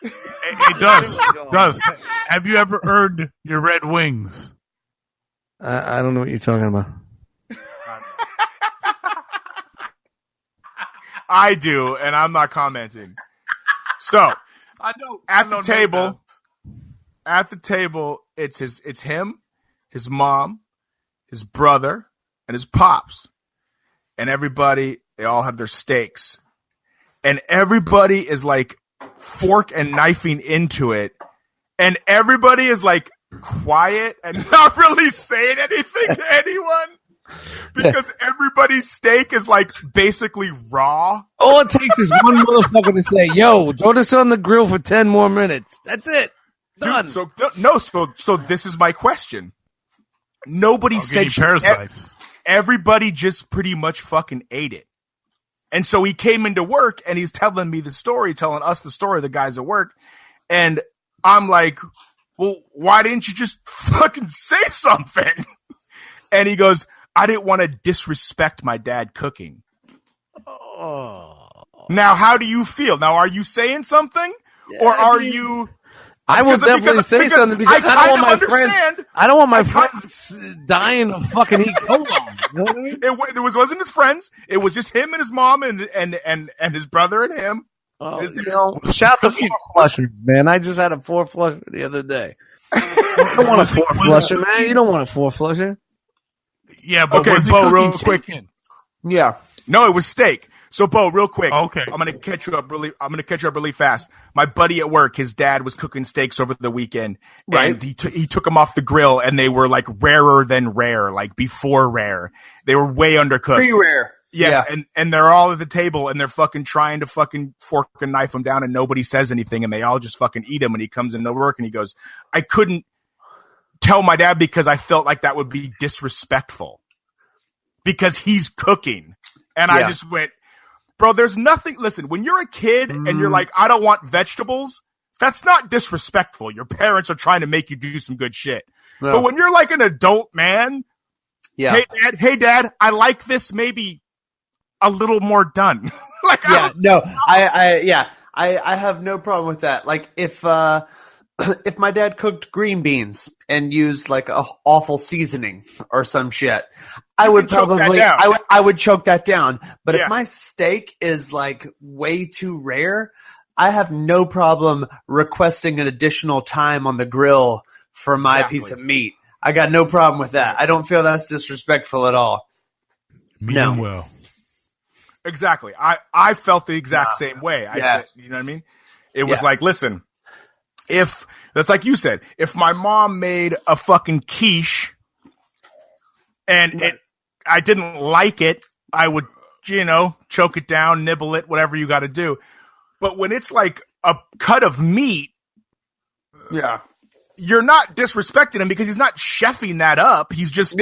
It does. Have you ever earned your red wings? I don't know what you're talking about. I do, and I'm not commenting. So, at the table, it's him, his mom, his brother, and his pops, and everybody. They all have their steaks, and everybody is like fork and knifing into it, and everybody is like quiet and not really saying anything to anyone. Because everybody's steak is like basically raw. All it takes is one motherfucker to say, "Yo, throw this on the grill for 10 more minutes." That's it. Done. Dude, so this is my question. Nobody said parasites. Everybody just pretty much fucking ate it. And so he came into work and he's telling me the story, telling us the story, the guys at work. And I'm like, well, why didn't you just fucking say something? And he goes, I didn't want to disrespect my dad cooking. Oh. Now, how do you feel? Now, are you saying something? Or are you... I will definitely say something because I don't want my friends dying of fucking E. coli. You know what I mean? It wasn't his friends. It was just him and his mom and his brother and him. Oh, shout the 4-flusher, man. I just had a 4-flusher the other day. You don't want a 4-flusher, man. You don't want a 4-flusher. Yeah, but okay, Bo, real quick. Chicken? Yeah, no, it was steak. So, Bo, real quick. Okay, I'm gonna catch you up really fast. My buddy at work, his dad was cooking steaks over the weekend, right? And he took them off the grill, and they were like rarer than rare, like before rare. They were way undercooked, pre-rare. Yes, yeah. and they're all at the table, and they're fucking trying to fucking fork and knife them down, and nobody says anything, and they all just fucking eat them. And he comes into work, and he goes, "I couldn't tell my dad because I felt like that would be disrespectful because he's cooking." And I just went, Bro, there's nothing. Listen, when you're a kid and you're like, I don't want vegetables, that's not disrespectful. Your parents are trying to make you do some good shit. No. But when you're like an adult man, hey dad, I like this maybe a little more done. Like, I have no problem with that. Like if my dad cooked green beans and used like a awful seasoning or some shit, I would choke that down. But if my steak is like way too rare, I have no problem requesting an additional time on the grill for my piece of meat. I got no problem with that. I don't feel that's disrespectful at all. Well. Exactly. I felt the exact same way. I said, you know what I mean? It was like, listen, if that's like you said, if my mom made a fucking quiche and I didn't like it, I would, choke it down, nibble it, whatever you got to do. But when it's like a cut of meat, you're not disrespecting him because he's not chefing that up. He's just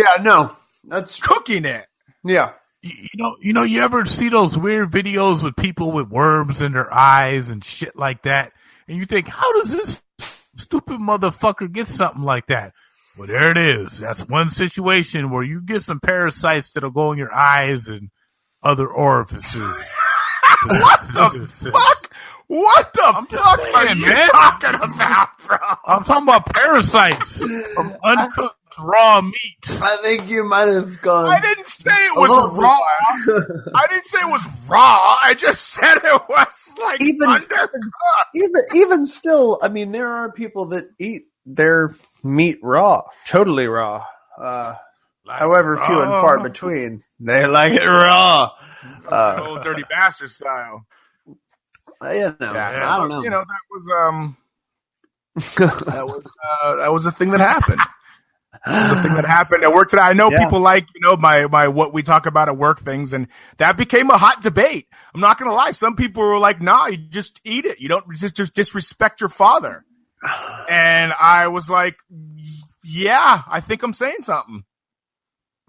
that's cooking it. Yeah. You ever see those weird videos with people with worms in their eyes and shit like that? And you think, how does this stupid motherfucker get something like that? Well, there it is. That's one situation where you get some parasites that'll go in your eyes and other orifices. What the fuck? What the fuck are you talking about, bro? I'm talking about parasites from uncooked raw meat. I think you might have gone. I didn't say it was raw. I didn't say it was raw. I just said it was like undercooked. Even still, I mean, there are people that eat their meat raw, totally raw. However, few and far between. They like it raw. Old dirty bastard style. I don't know. That was a thing that happened. The thing that happened at work today. I know people like, my what we talk about at work things, and that became a hot debate. I'm not gonna lie. Some people were like, "Nah, you just eat it. You don't just disrespect your father." And I was like, "Yeah, I think I'm saying something."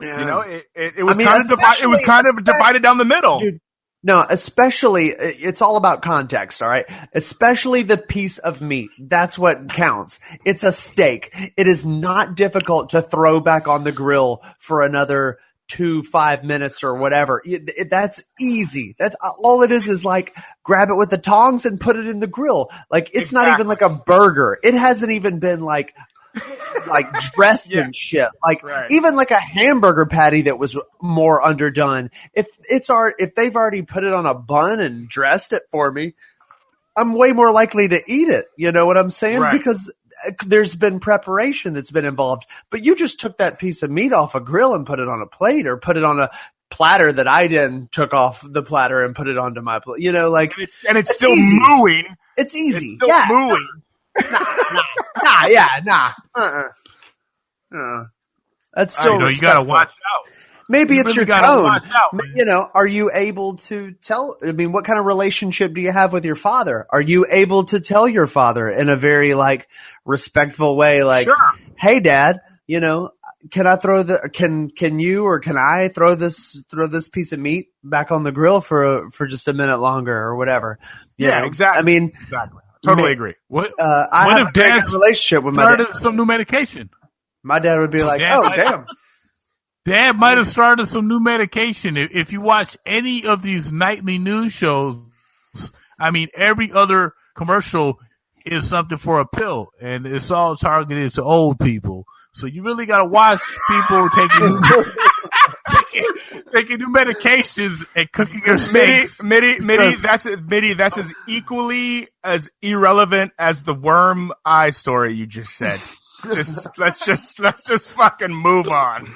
Yeah. It was kind of divided down the middle. Dude, no, especially it's all about context, all right? Especially the piece of meat. That's what counts. It's a steak. It is not difficult to throw back on the grill for another 5 minutes or whatever. That's easy. That's all it is like grab it with the tongs and put it in the grill. Like it's not even like a burger. It hasn't even been like dressed and shit. Like even like a hamburger patty that was more underdone. If they've already put it on a bun and dressed it for me, I'm way more likely to eat it. You know what I'm saying? Right. Because there's been preparation that's been involved. But you just took that piece of meat off a grill and put it on a plate or put it on a platter that I then took off the platter and put it onto my plate. And it's still easy. Mooing. It's easy. It's still mooing. That's still you gotta watch out. Maybe it's your tone. Are you able to tell? I mean, what kind of relationship do you have with your father? Are you able to tell your father in a very respectful way, sure. Hey, Dad, can I throw can you or can I throw this piece of meat back on the grill for just a minute longer or whatever? Exactly. I mean, exactly. Totally agree. What have if Dad's relationship with my dad? Started some new medication. My dad would be like, "Oh, damn." Dad might have started some new medication. If you watch any of these nightly news shows, I mean, every other commercial is something for a pill, and it's all targeted to old people. So you really got to watch people taking new medications and cooking your steaks. That's as equally as irrelevant as the worm eye story you just said. Let's just fucking move on.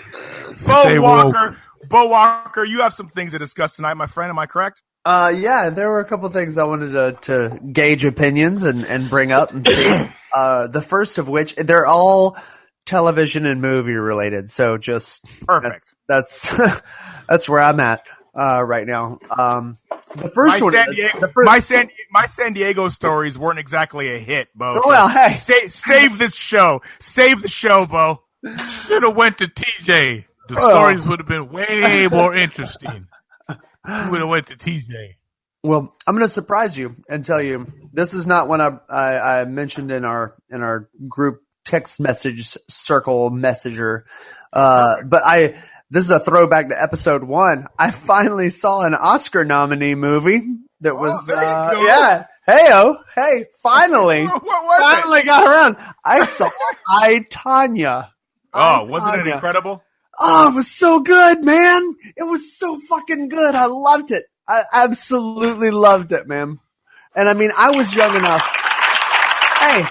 Bo Walker, you have some things to discuss tonight, my friend. Am I correct? Yeah, there were a couple things I wanted to gauge opinions and bring up and see. The first of which, they're all television and movie related. So just perfect. That's where I'm at right now. The first my San Diego stories weren't exactly a hit, Bo. Oh, well, hey, save this show. Save the show, Bo. Should have went to TJ. The stories would have been way more interesting. You would have went to TJ. Well, I'm going to surprise you and tell you this is not one I mentioned in our group text message circle messenger. But this is a throwback to episode 1. I finally saw an Oscar nominee movie that was yeah. Hey, finally. What was finally it? got around. I saw I, Tanya. Oh, wasn't it incredible? Oh, it was so good, man. It was so fucking good. I loved it. I absolutely loved it, man. And I mean, I was young enough. Hey,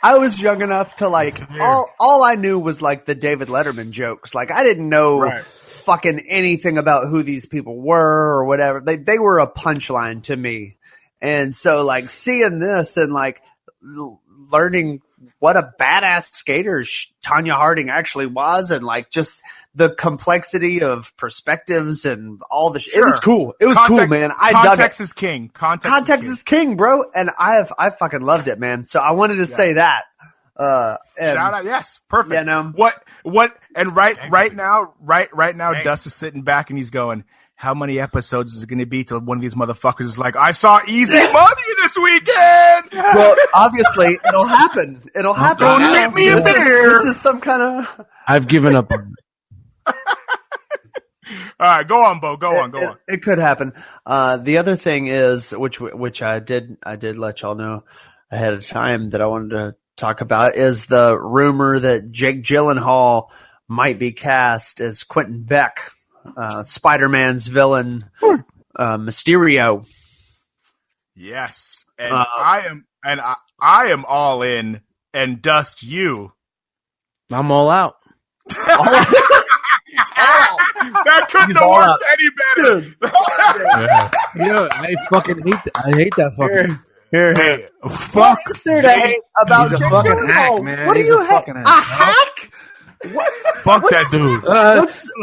I was young enough to like, all I knew was like the David Letterman jokes. Like I didn't know fucking anything about who these people were or whatever. They were a punchline to me. And so like seeing this and like learning what a badass skater Tanya Harding actually was, and like just the complexity of perspectives and all the it was cool. It was cool, man. I dug it. Context is king. Context is king, bro. And I fucking loved it, man. So I wanted to say that. Shout out, yes, perfect. Yeah, no. What? And right now, Dust is sitting back and he's going, how many episodes is it going to be till one of these motherfuckers is like, I saw Easy Money this weekend? Well, obviously, it'll happen. It'll happen. Don't let me in there. This is some kind of... I've given up on it. All right, go on, Bo. Go on. It could happen. The other thing is, which I did let y'all know ahead of time that I wanted to talk about, is the rumor that Jake Gyllenhaal might be cast as Quentin Beck, Spider-Man's villain, Mysterio. Yes, and I am all in. And Dust, you? I'm all out. That couldn't have worked any better. I hate that fucking. Here. Fuck. What is there to hate about He's a Jake fucking Gyllenhaal? hack, man. What do He's you a hate? fucking A hack? Fuck that dude.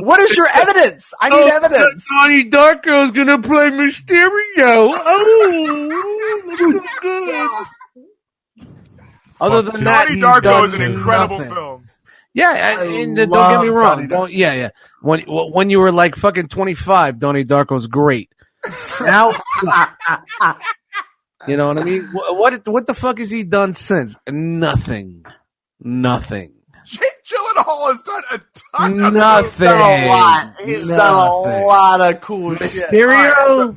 What is your evidence? I need evidence. Donnie Darko's gonna play Mysterio. Oh, that's so good. Other than that, Donnie he's Darko done is an incredible nothing. film. Yeah, and don't get me wrong. Yeah. When you were like fucking 25, Donnie Darko's great. Now, you know what I mean? What the fuck has he done since? Nothing. Jake Gyllenhaal has done a ton of Nothing. He's done a lot of cool shit. Mysterio.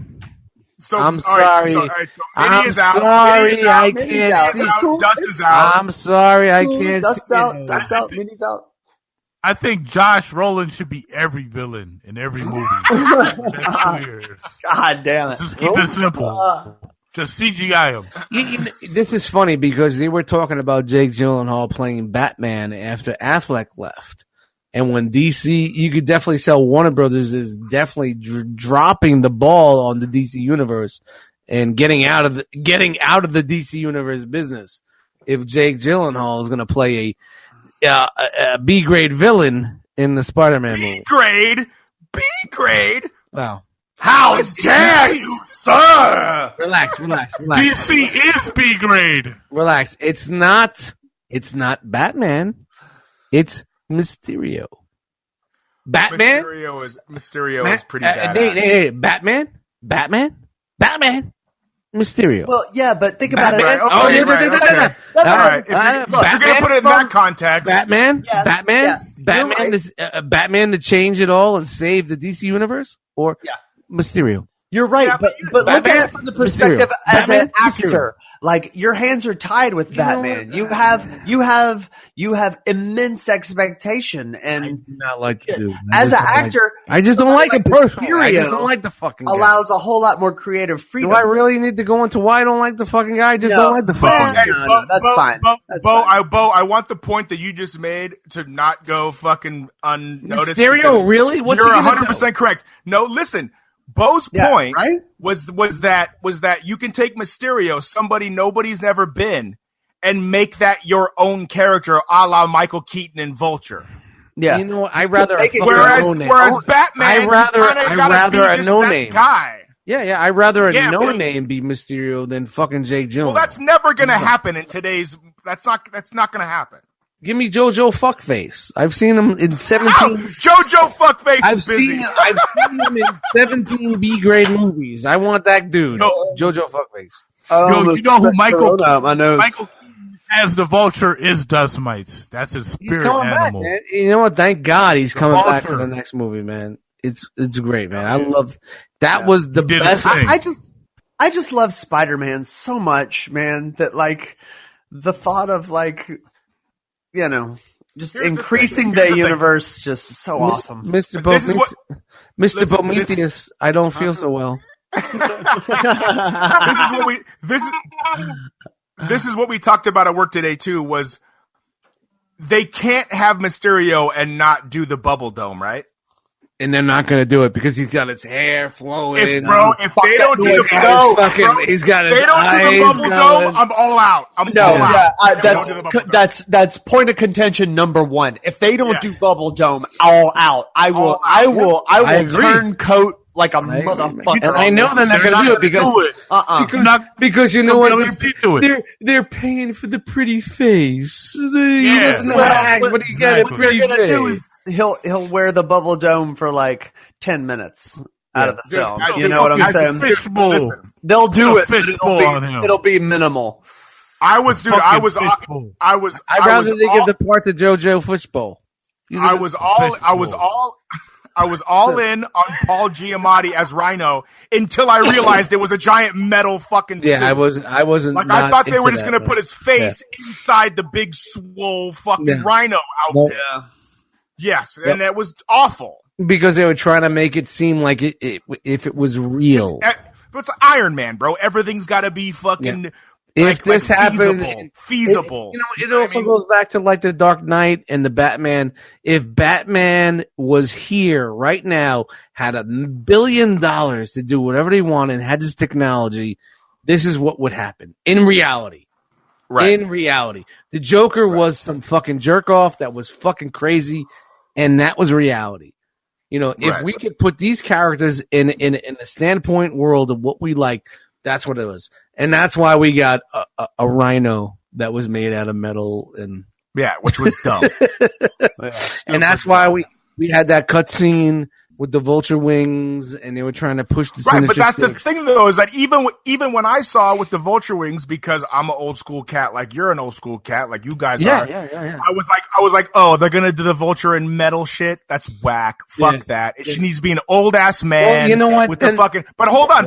So, I'm sorry. sorry. So Minnie is out. Sorry, I Minnie's can't out. see. It's cool. Dust It's is out. I'm sorry, I can't Dust's see. out. Dust's out. Minnie's out. I think Josh Brolin should be every villain in every movie. That's 2 years. God damn it. Just keep it simple. Just CGI him. This is funny because they were talking about Jake Gyllenhaal playing Batman after Affleck left. And when DC, you could definitely tell Warner Brothers is definitely dropping the ball on the DC universe and getting out of the DC universe business. If Jake Gyllenhaal is going to play a B-grade villain in the Spider-Man movie. B-grade? Wow. How dare you, sir? Relax. DC is B grade. Relax. It's not Batman. It's Mysterio. Batman? Mysterio is pretty badass. Batman? Mysterio. Well, yeah, but think about it. Right, okay, Oh, yeah, right. All right. If you're going to put it in that context. Batman? Yes, Batman? yes. Batman, Batman to change it all and save the DC universe? Or Mysterio? You're right, Yeah, but look Batman, at it from the perspective Mysterio. as an Batman, Mysterio. actor. Like your hands are tied with Batman. You have immense expectation, I and do not like the dude. as an actor, I just don't like it personally. I just Mysterio don't like the fucking guy. allows a whole lot more creative freedom. Do I really need to go into why I don't like the fucking guy? I just don't like the fucking guy. No, that's fine. That's fine. Bo, I want the point that you just made to not go fucking unnoticed. Mysterio, really? What's You're he gonna 100% correct. No, listen. Bo's point right? was that you can take Mysterio, somebody nobody's never been, and make that your own character, a la Michael Keaton and Vulture. Yeah, You know, I rather Make it Whereas no-name. Batman, I you rather be a just no-name. that guy. Yeah, I'd rather a Yeah, no-name be Mysterio than fucking Jake Gyllenhaal. Well, that's never going to happen in today's. That's not going to happen. Give me JoJo Fuckface. I've seen him in 17. JoJo Fuckface is busy. I've seen him in 17 B grade movies. I want that dude. JoJo Fuckface. You know who Michael Michael as the Vulture is Dust Mites. That's his spirit animal. Back, man. You know what? Thank God he's coming back for the next movie, man. It's great, man. I love that. Yeah. Was the best. I just love Spider-Man so much, man. That like the thought of like, you know, just increasing the universe, just so awesome. Mr. Prometheus, I don't feel so well. This is what we talked about at work today too. Was they can't have Mysterio and not do the bubble dome, right? And they're not going to do it because he's got his hair flowing. If they don't do the bubble dome, he's got his they don't do the bubble dome, I'm all out. That's point of contention number one. If they don't do bubble dome, all out. I will turn coat like a motherfucker. And I know they're not going to do it because you know what? They're paying for the pretty face. What he's going to do is he'll wear the bubble dome for like 10 minutes out of the film. You know what I'm saying? They'll do it. It'll be minimal. I'd rather they give the part to JoJo Fishbowl. I was all in on Paul Giamatti as Rhino until I realized it was a giant metal fucking suit. I wasn't like I thought they were just gonna put his face inside the big swole fucking Rhino outfit. Yeah. Yes, and that was awful because they were trying to make it seem like if it was real. But it's Iron Man, bro. Everything's got to be fucking. Yeah. If this happened, feasible. It also goes back to like the Dark Knight and the Batman. If Batman was here right now, had $1 billion to do whatever they wanted, and had this technology, this is what would happen in reality. Right. In reality, the Joker was some fucking jerk off that was fucking crazy, and that was reality. You know, if we could put these characters in a standpoint world of what we like. That's what it was. And that's why we got a rhino that was made out of metal and which was dumb. And that's why we had that cutscene with the vulture wings and they were trying to push the Right, but that's the thing though, is that even when I saw with the vulture wings, because I'm an old school cat, like you're an old school cat, like you guys are. Yeah. I was like, oh, they're gonna do the vulture in metal shit? That's whack. Fuck that. It needs to be an old ass man. Well, you know what? With the fucking But hold on.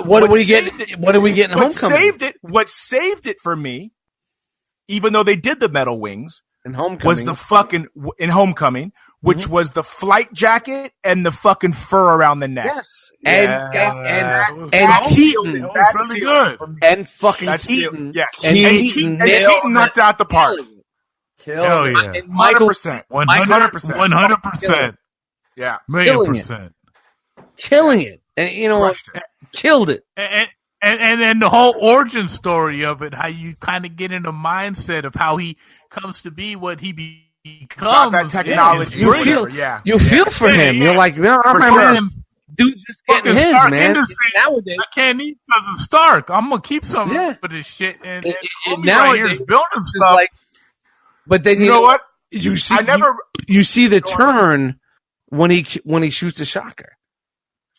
What do we get in Homecoming? What saved it for me, even though they did the metal wings, in Homecoming was the fucking in Homecoming. Which was the flight jacket and the fucking fur around the neck. Yes. And Keaton. That's really good. And fucking Keaton. Yes. And Keaton knocked out the park. Hell yeah. 100%. 100%. Yeah. $1,000,000%. Killing it. And you know what? Killed it. And the whole origin story of it, how you kind of get in the mindset of how he comes to be what he becomes. That technology. You feel for him. You're like, dude, just getting his, man. Nowadays, I can't eat because of Stark. I'm going to keep some for this shit. And now here's building stuff. Like, but then you know what? You see the turn when he shoots the shocker.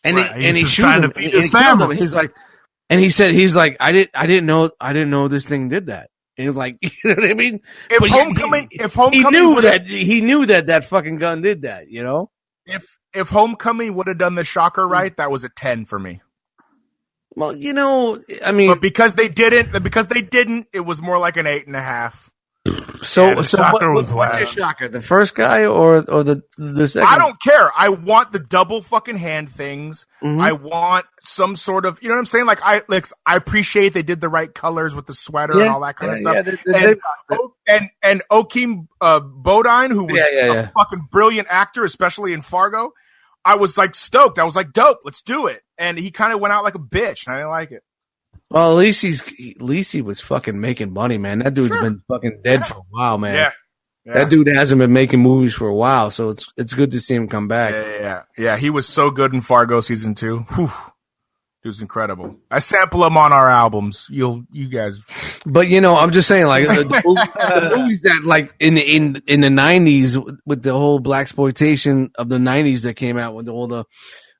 And he shoots him. And he killed him. He's like, and he's like, I didn't know this thing did that. And he was like, you know what I mean? If Homecoming, he knew that fucking gun did that, you know? If Homecoming would have done the shocker right, that was a 10 for me. Well, you know, I mean, but because they didn't, it was more like an 8.5. So what's your shocker? The first guy or the second? I don't care. I want the double fucking hand things. Mm-hmm. I want some sort of, you know what I'm saying? Like I appreciate they did the right colors with the sweater and all that kind of stuff. And Okeem Bodine, who was a fucking brilliant actor, especially in Fargo. I was like stoked. I was like, dope, let's do it. And he kind of went out like a bitch, and I didn't like it. Well, at least he was fucking making money, man. That dude's been fucking dead for a while, man. Yeah. That dude hasn't been making movies for a while, so it's good to see him come back. Yeah. He was so good in Fargo season 2. Whew. He was incredible. I sample him on our albums. You guys. But I'm just saying, like the movies that, like in the '90s, with the whole blaxploitation of the '90s that came out with all the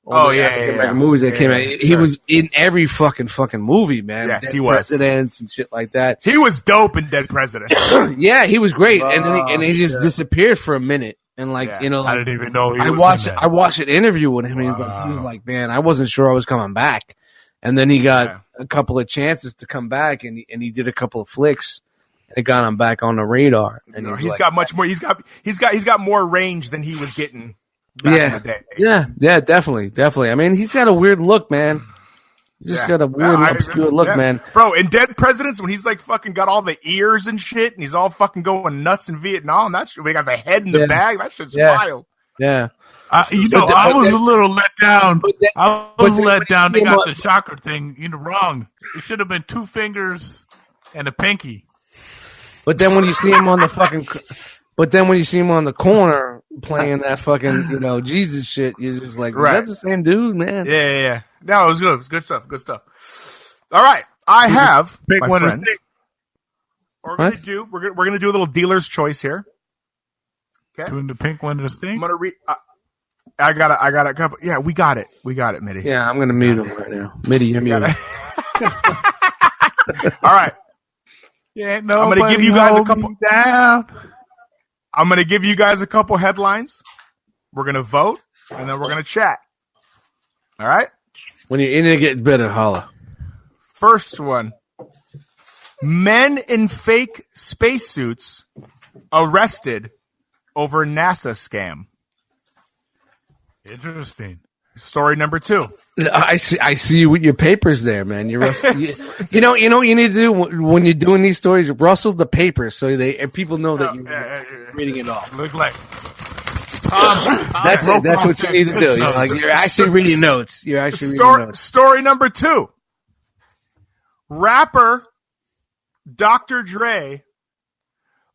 movies that came out. He was in every fucking movie, man. Yes, Dead he was. Presidents and shit like that. He was dope in Dead Presidents. Yeah, he was great, and he just disappeared for a minute. And like I didn't even know I watched an interview with him. And he was like, man, I wasn't sure I was coming back. And then he got a couple of chances to come back, and he did a couple of flicks, and it got him back on the radar. And he's got much more. He's got more range than he was getting back in the day. Yeah, definitely. I mean, he's got a weird look, man. He's just got a weird, obscure look, man. Bro, in Dead Presidents, when he's like fucking got all the ears and shit, and he's all fucking going nuts in Vietnam, that shit, we got the head in the bag. That shit's wild. Yeah. I was a little let down. I was let down. They got the shocker thing wrong. It should have been 2 fingers and a pinky. But then when you see him on the corner playing that fucking, Jesus shit, you're just like, that's the same dude, man. Yeah. No, it was good. It was good stuff. All right. I have big my friend. We're gonna do a little dealer's choice here. Okay. Doing the pink one to stink. I'm gonna read. I got a couple. Yeah, we got it, Mitty. Yeah, I'm gonna mute him right now. Mitty, you're muted. All right. Yeah, no. I'm gonna give you guys a couple. I'm gonna give you guys a couple headlines. We're gonna vote, and then we're gonna chat. All right. When you're in it, it gets better, holla. First one: men in fake spacesuits arrested over NASA scam. Interesting. Story number 2. I see you with your papers there, man. You know what you need to do when you're doing these stories? Rustle the papers so people know that you're reading it off. Look like that's it. That's what you need to do. You're actually reading notes. You're actually reading notes. Story number 2. Rapper Dr. Dre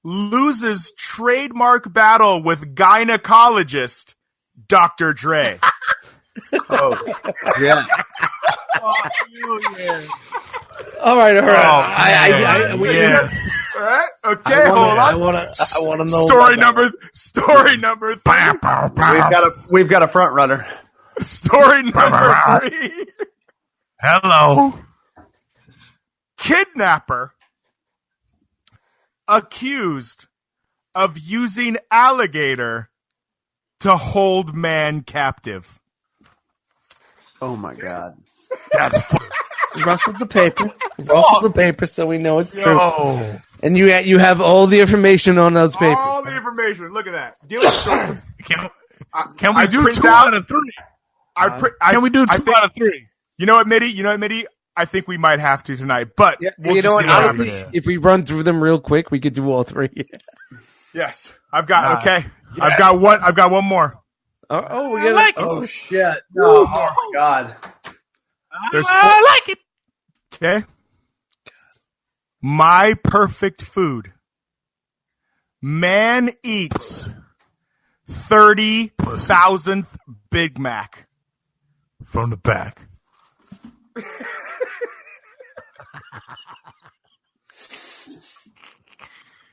loses trademark battle with gynecologist Dr. Dre. Oh, yeah. All right. Yes. All right. Okay, hold on. I want to know. Story number 3. We've got a front runner. Story number 3. Hello. Kidnapper accused of using alligator to hold man captive. Oh my God. That's Rustle the paper so we know it's true. And you have all the information on those papers. All the information. Look at that. Dealer's choice. Can we do 2 out of 3? Can we do 2 out of 3? You know what, Mitty? I think we might have to tonight, but we'll just see what honestly, if we run through them real quick, we could do all 3. Yes, I've got one more. We like it. Oh shit! No, oh my God. I like it. Okay. My perfect food. Man eats 30,000th Big Mac from the back.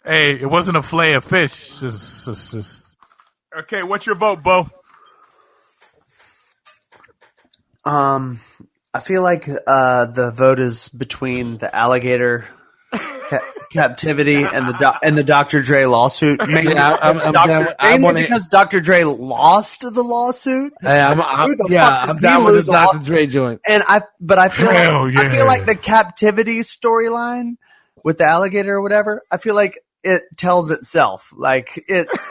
Hey, it wasn't a fillet of fish. Just. Okay, what's your vote, Bo? I feel like the vote is between the alligator captivity and the Dr. Dre lawsuit. Mainly because Dr. Dre lost the lawsuit. I'm down with the Dr. Dre joint. And I feel like the captivity storyline with the alligator or whatever. I feel like it tells itself. Like it's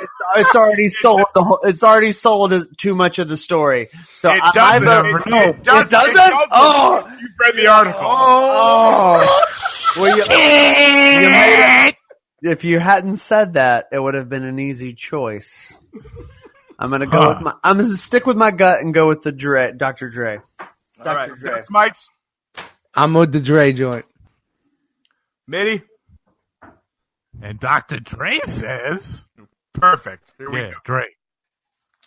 already sold it's already sold too much of the story. So it doesn't. It doesn't. Oh, you read the article. Oh, well, you made it. If you hadn't said that, it would have been an easy choice. I'm gonna stick with my gut and go with the Dr. Dre. Dr. Dre. Mites. I'm with the Dre joint. Mitty. And Dr. Dre says, perfect. Here we go. Dre.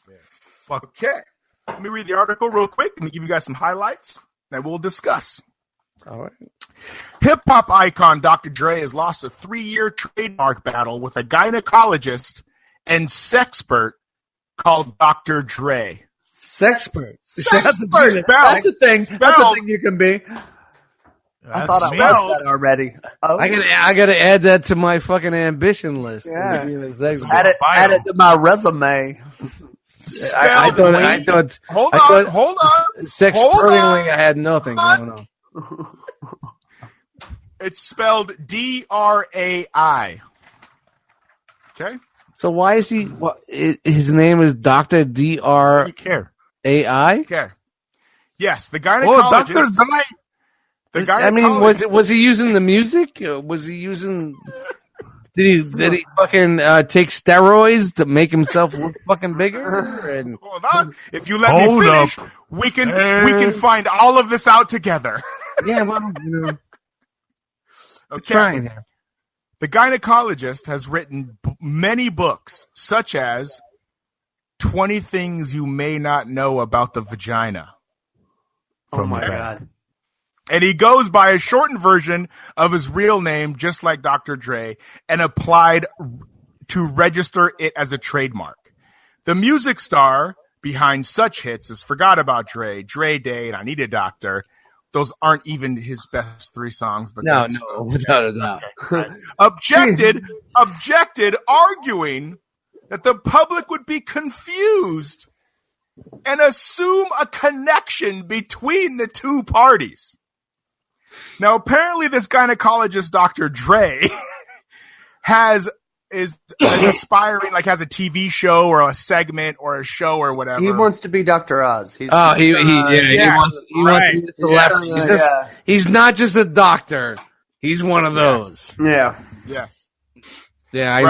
Yeah. Okay. Let me read the article real quick. Let me give you guys some highlights. that we'll discuss. All right. Hip-hop icon Dr. Dre has lost a 3-year trademark battle with a gynecologist and sexpert called Dr. Dre. Sexpert. That's a thing. That's a thing you can be. I thought I was that already. Oh. I gotta add that to my fucking ambition list. Yeah. Add it to my resume. I thought. Hold on. Sex-pertingly, I had nothing going on. It's spelled D-R-A-I. Okay. So why is he? His name is Dr. D-R-A-I? Okay. Yes, the gynecologist. I mean, was he using the music? Was he using? Did he fucking take steroids to make himself look fucking bigger? Hold on, if you let me finish, we can find all of this out together. Yeah, well, okay. Trying here. The gynecologist has written many books, such as 20 Things You May Not Know About the Vagina. Oh my God. And he goes by a shortened version of his real name, just like Dr. Dre, and applied to register it as a trademark. The music star behind such hits as Forgot About Dre, Dre Day, and I Need a Doctor. Those aren't even his best 3 songs. But no, without a doubt. Okay. Objected, arguing that the public would be confused and assume a connection between the two parties. Now, apparently, this gynecologist, Dr. Dre, is aspiring, like has a TV show or a segment or a show or whatever. He wants to be Dr. Oz. He wants to be a celebrity. He's not just a doctor. He's one of those. Yeah. Yes. Yeah, I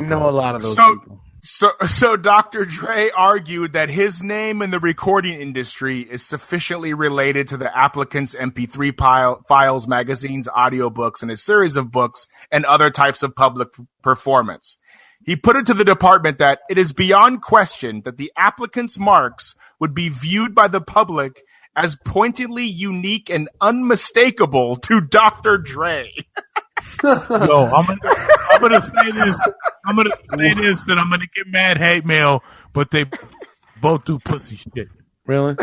know a lot of those people. So Dr. Dre argued that his name in the recording industry is sufficiently related to the applicant's MP3 files, magazines, audiobooks, and a series of books and other types of public performance. He put it to the department that it is beyond question that the applicant's marks would be viewed by the public as pointedly unique and unmistakable to Dr. Dre. Yo, I'm gonna say this. I'm gonna say this, and I'm gonna get mad hate mail, but they both do pussy shit. Really?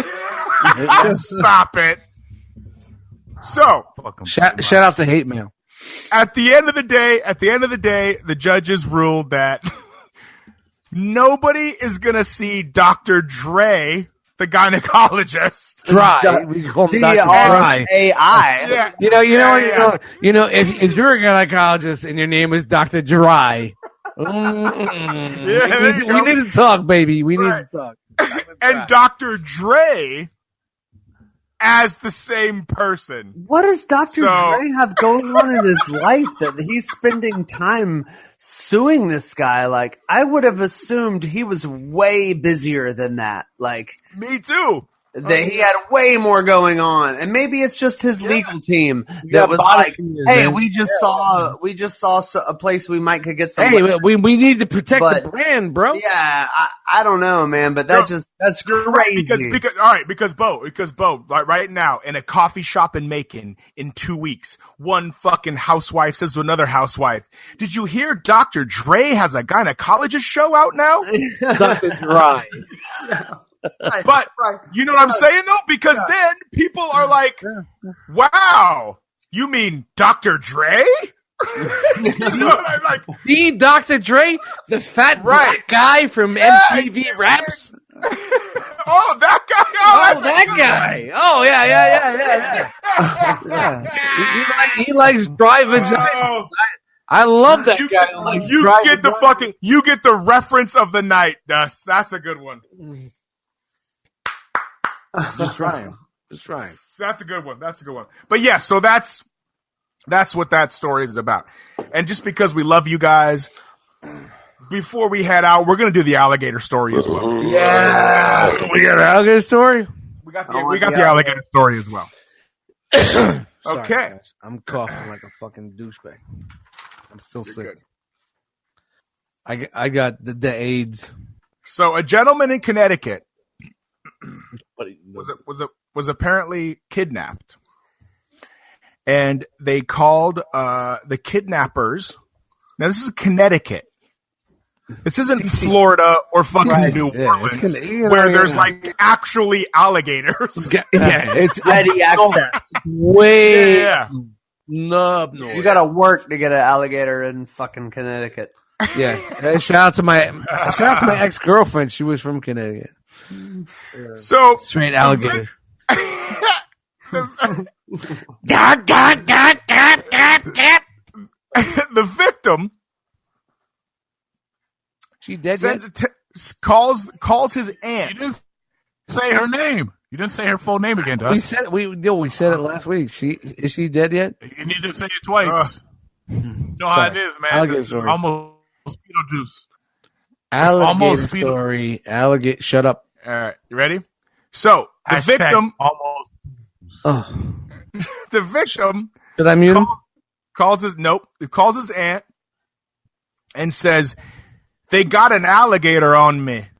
Stop it. So, shout out to hate mail. At the end of the day, the judges ruled that nobody is gonna see Dr. Dre, the gynecologist. Dry. We call him Dr. Dry. AI. Yeah. You know, if you're a gynecologist and your name is Dr. Dry, we need to talk, baby. We need to talk. And Dr. Dre as the same person. What does Dr. Dre have going on in his life that he's spending time suing this guy? Like, I would have assumed he was way busier than that. Like, me too. That he had way more going on, and maybe it's just his legal team that was like, "Hey, we just saw a place we might could get some." Hey, we need to protect the brand, bro. Yeah, I don't know, man, but that's crazy. Because Bo, like right now in a coffee shop in Macon in 2 weeks, one fucking housewife says to another housewife, "Did you hear Dr. Dre has a gynecologist show out now?" Dr. Dre. But you know what I'm saying though? Because then people are like, wow, you mean Dr. Dre? You know what I'm like? The Dr. Dre, the fat black guy from MTV Raps? Oh, that guy. Oh, that guy. Oh, yeah. He likes dry vagina. I love that guy. You get the reference of the night, Dust. That's a good one. Just trying. That's a good one. But yeah, so that's what that story is about. And just because we love you guys, before we head out, we're gonna do the alligator story as well. Yeah, we got an alligator story. We got the alligator story as well. Sorry, okay, guys. I'm coughing like a fucking douchebag. I'm still sick. Good. I got the AIDS. So a gentleman in Connecticut was apparently kidnapped, and they called the kidnappers. Now this is Connecticut. This isn't Florida or fucking New Orleans, where there's like actually alligators. Yeah, it's ready access. Way No. You got to work to get an alligator in fucking Connecticut. Yeah. Shout out to my ex-girlfriend. She was from Connecticut. So straight alligator. The victim. She dead calls his aunt. You didn't say her name. You didn't say her full name again, Dust. We said it last week. Is she dead yet? You need to say it twice. You know how it is, man. Alligator story. Almost Beetlejuice. Alligator story. Alligator. Shut up. All right, you ready? So the victim almost. The victim. Did I mute him? Calls his aunt and says, "They got an alligator on me."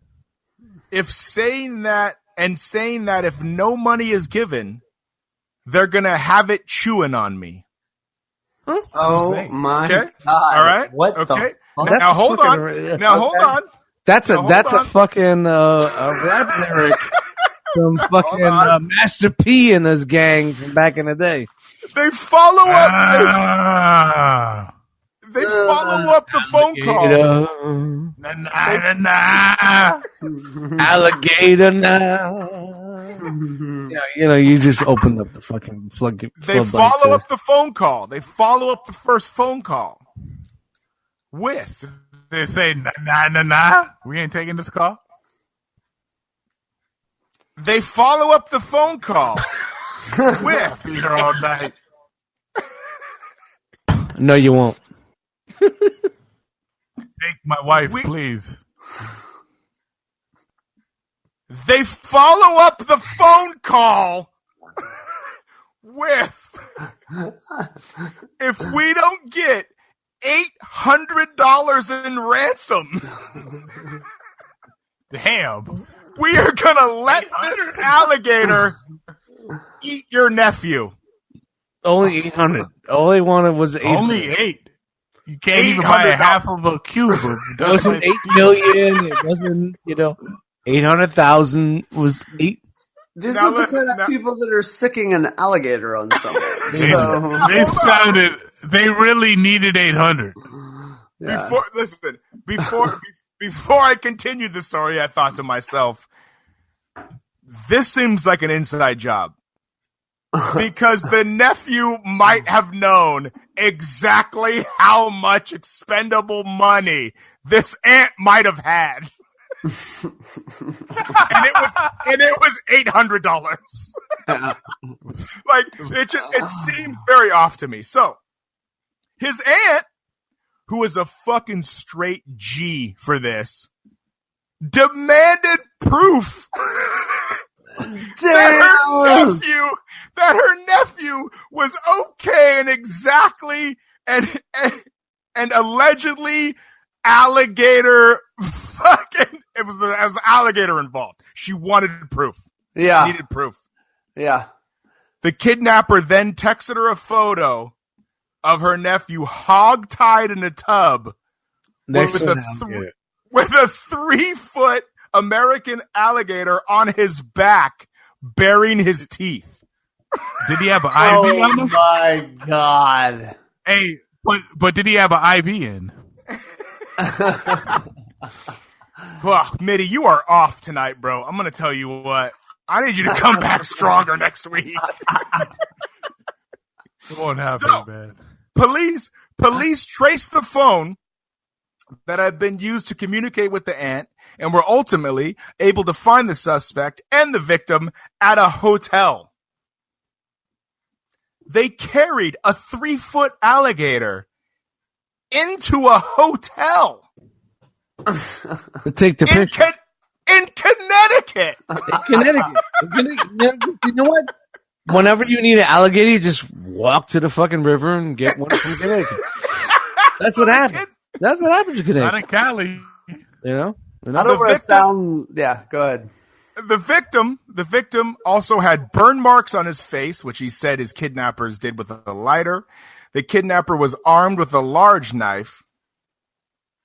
Saying that if no money is given, they're gonna have it chewing on me. Huh? Oh my God! All right. What? Okay. The now hold on. Hold on. That's a fucking rap lyric from fucking Master P and his gang from back in the day. They follow up. They follow up the phone call. Alligator now. You just opened up the fucking floodgate. They follow up the phone call. They follow up the first phone call with. They say, nah. We ain't taking this call. They follow up the phone call with. Be here all night. No, you won't. Take my wife, please. They follow up the phone call with, if we don't get $800 in ransom, damn, we are gonna let this alligator eat your nephew. Only 800. All they wanted was 800. Only 8. You can't even buy a half of a cube. It wasn't 8 million. It wasn't, 800,000 was 8. These are the kind of people that are sicking an alligator on someone. They really needed 800. Yeah. Before I continued the story, I thought to myself, this seems like an inside job. Because the nephew might have known exactly how much expendable money this aunt might have had. and it was $800. Like it seems very off to me. So his aunt, who is a fucking straight G for this, demanded proof that her nephew was okay and exactly and allegedly alligator fucking it was alligator involved. She wanted proof. Yeah. She needed proof. Yeah. The kidnapper then texted her a photo of her nephew hog-tied in a tub with a 3-foot American alligator on his back, burying his teeth. Did he have an IV on him? Oh my God! Hey, but did he have an IV in? Well, Mitty, you are off tonight, bro. I'm gonna tell you what. I need you to come back stronger next week. It won't happen, man. Police traced the phone that had been used to communicate with the aunt and were ultimately able to find the suspect and the victim at a hotel. They carried a 3-foot alligator into a hotel. To take the picture. In Connecticut. You know what? Whenever you need an alligator, you just walk to the fucking river and get one from Connecticut. That's what happens. That's what happens in Connecticut. Not in Cali. You know? I don't want to sound... Yeah, go ahead. The victim also had burn marks on his face, which he said his kidnappers did with a lighter. The kidnapper was armed with a large knife.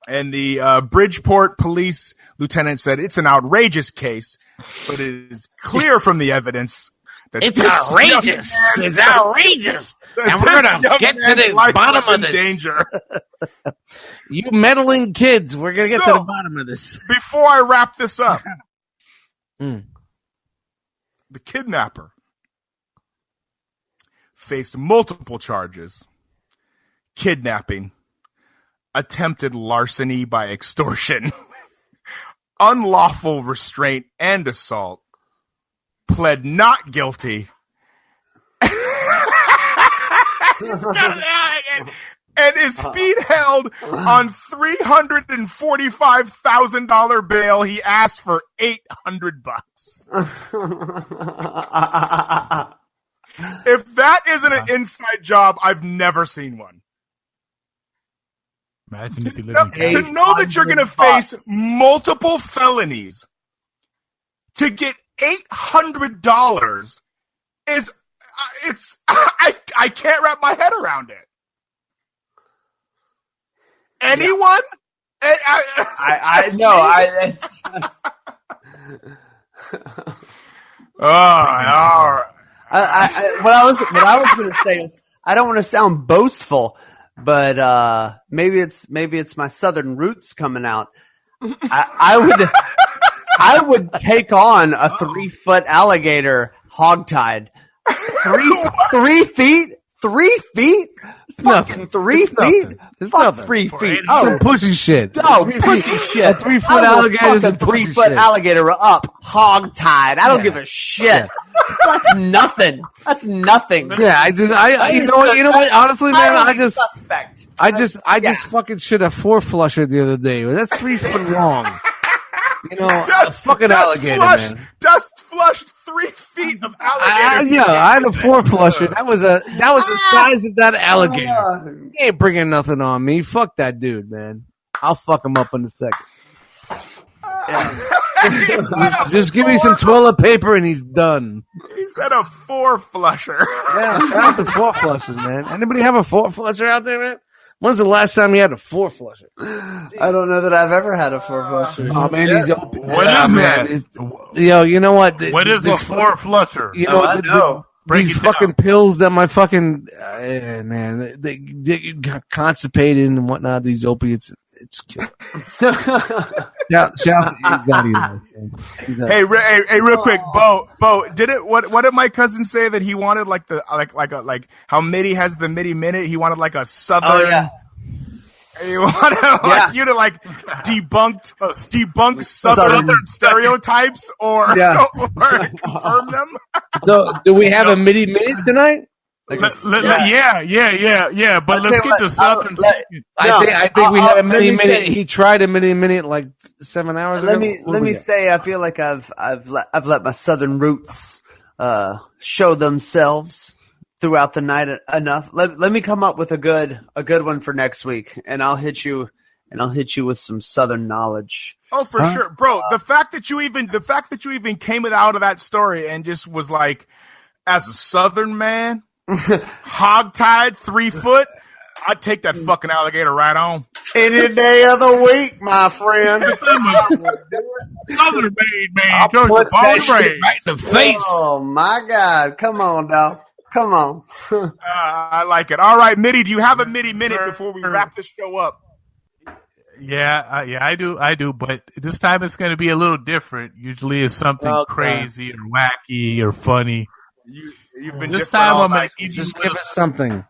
And the Bridgeport police lieutenant said it's an outrageous case, but it is clear from the evidence that it's outrageous. It's outrageous. And we're going to get to the bottom of this. Danger. You meddling kids, we're going to get to the bottom of this. Before I wrap this up, the kidnapper faced multiple charges: kidnapping, attempted larceny by extortion, unlawful restraint and assault, pled not guilty, and is being held on $345,000 bail. He asked for $800. If that isn't an inside job, I've never seen one. Imagine if you live to know that you're going to face multiple felonies to get $800 is I can't wrap my head around it. Anyone? I know. It's just... all right. What I was going to say is I don't want to sound boastful, but maybe it's my Southern roots coming out. I would take on a 3-foot alligator hogtied. 3 feet? 3 feet? Fucking 3 feet? Fuck 3 feet. Oh, pussy shit. Oh, pussy shit. A 3-foot alligator is a 3-foot alligator up, hogtied. I don't give a shit. That's nothing. That's nothing. Yeah, you know what? Honestly, man, I just fucking shit a 4-flusher the other day. That's 3 foot long. You know, fucking alligator, man. Just flushed 3 feet of alligator. I had a 4-flusher. That was the size of that alligator. He ain't bringing nothing on me. Fuck that dude, man. I'll fuck him up in a second. Just give me some toilet paper and he's done. He said a 4-flusher. Yeah, shout out to 4-flushers, man. Anybody have a 4-flusher out there, man? When's the last time you had a 4-flusher? I don't know that I've ever had a 4-flusher. Oh man, he's open. What is that? Yo, you know what? What is a 4-flusher? You know, these fucking pills that my fucking man, they got constipated and whatnot. These opiates, it's killing. Shout out to anxiety. Hey, real quick, Bo, what did my cousin say that he wanted like how Mitty has the Mitty Minute? He wanted like a Southern. Oh, yeah. He wanted you to like debunk Southern stereotypes or confirm them. So, do we have a Mitty Minute tonight? But let's get the Southern. I think we had a Mitty Minute. He tried a Mitty Minute like 7 hours ago. Let me say, I feel like I've let my Southern roots show themselves throughout the night enough. Let me come up with a good one for next week, and I'll hit you with some Southern knowledge. Oh, for sure, bro. The fact that you even came out of that story and just was like, as a Southern man. Hog-tied 3 foot, I'd take that fucking alligator right on. Any day of the week, my friend. Southern made, man. I'll put that shit right in the face. Oh, my God. Come on, dog. Come on. I like it. All right, Mitty, do you have a Mitty Minute before we wrap this show up? Yeah, I do. But this time it's going to be a little different. Usually it's something crazy or wacky or funny. You've been this time I'm going to just give us something.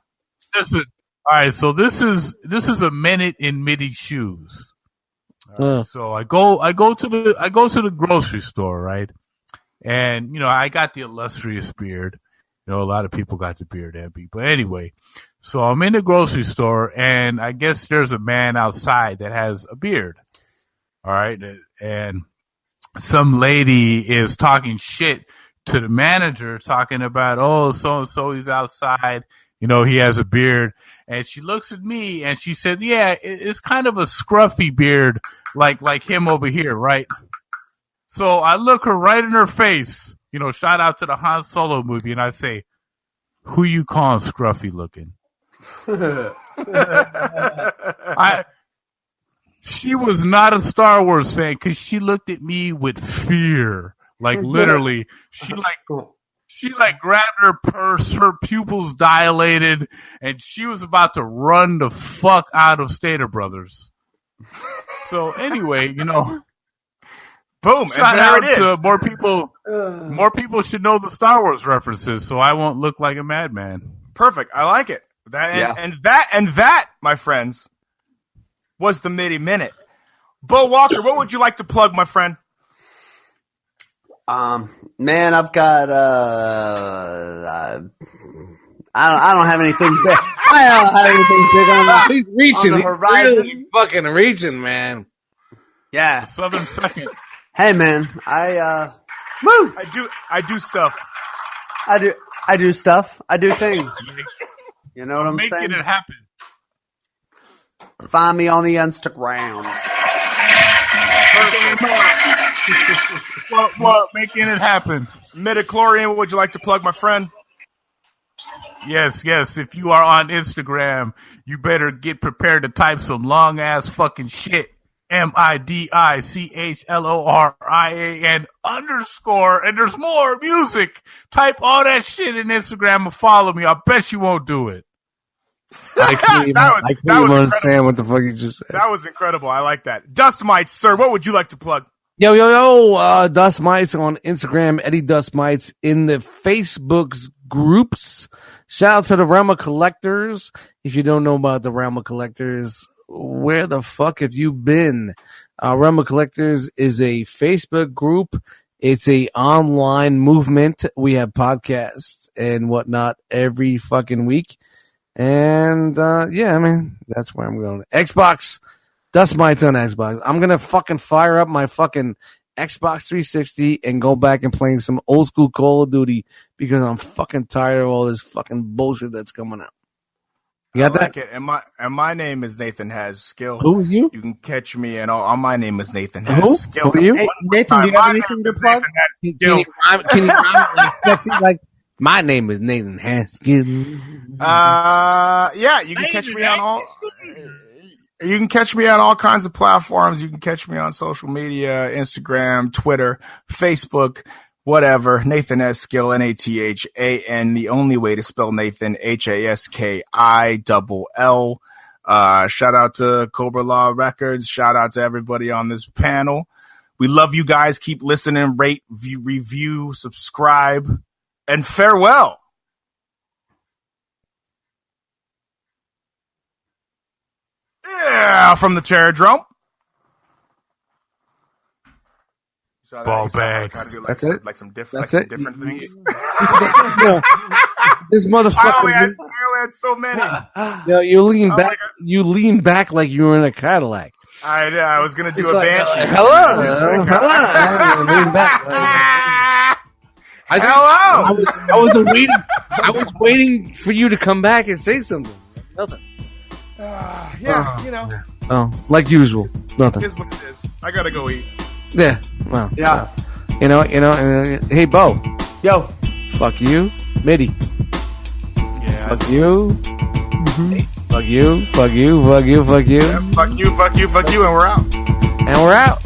Listen, all right. So this is a minute in Mitty shoes. So I go to the grocery store, right? And I got the illustrious beard. A lot of people got the beard envy. But anyway, so I'm in the grocery store, and I guess there's a man outside that has a beard. All right, and some lady is talking shit to the manager, talking about, oh, so-and-so, he's outside, he has a beard. And she looks at me and she says, yeah, it's kind of a scruffy beard, like him over here, right? So I look her right in her face, shout out to the Han Solo movie, and I say, who you calling scruffy looking? She was not a Star Wars fan because she looked at me with fear. Like literally, she grabbed her purse, her pupils dilated, and she was about to run the fuck out of Stater Brothers. So anyway, boom, and there it is. To more people. More people should know the Star Wars references, so I won't look like a madman. Perfect. I like it. That, my friends, was the MIDI Minute. Bo Walker, what would you like to plug, my friend? Man, I've got I don't have anything big. I don't have anything big on the horizon. Really fucking reaching, man. Yeah. Southern Second. Hey, man, I do stuff. I do stuff. I do things. You know what I'm saying? Making it happen. Find me on the Instagram. What? Making it happen. Midichlorian, what would you like to plug, my friend? Yes. If you are on Instagram, you better get prepared to type some long ass fucking shit. MIDICHLORIAN _, and there's more music. Type all that shit in Instagram and follow me. I bet you won't do it. I can't even understand what the fuck you just said. That was incredible. I like that. Dust Mites, sir, what would you like to plug? Yo, Dust Mites on Instagram, Eddie Dust Mites in the Facebook's groups. Shout out to the Realm of Collectors. If you don't know about the Realm of Collectors, where the fuck have you been? Realm of Collectors is a Facebook group. It's a online movement. We have podcasts and whatnot every fucking week. And, that's where I'm going. Xbox, Dust Mites on Xbox. I'm going to fucking fire up my fucking Xbox 360 and go back and playing some old school Call of Duty because I'm fucking tired of all this fucking bullshit that's coming out. You got that? It. And my name is Nathan Has Skill. Who are you? You can catch me and all. My name is Nathan Has Skill. Who are you? Hey, Nathan, do you have anything to plug? Can you rhyme like sexy? Like, my name is Nathan Haskell. Yeah, you can catch me on all. You can catch me on all kinds of platforms. You can catch me on social media, Instagram, Twitter, Facebook, whatever. Nathan S. Skill, NATHAN. The only way to spell Nathan, HASKILL. Shout out to Cobra-LA Records. Shout out to everybody on this panel. We love you guys. Keep listening, rate, review, subscribe, and farewell. Yeah, from the chair, Drome. Ball bags. That's it. Like some different things. This motherfucker. I only had so many. Yo, you lean back. You lean back like you were in a Cadillac. I was gonna do a banshee. Hello. Lean back. Hello. I was waiting for you to come back and say something. Nothing. Oh, like usual. Nothing. Here's what it is. I gotta go eat. Yeah. Well. Yeah. Hey, Bo. Yo. Fuck you, Mitty. Yeah. Fuck you. Mm-hmm. Fuck you. Fuck you. Fuck you. Fuck you. Yeah, fuck you. Fuck you. Fuck you. And we're out. And we're out.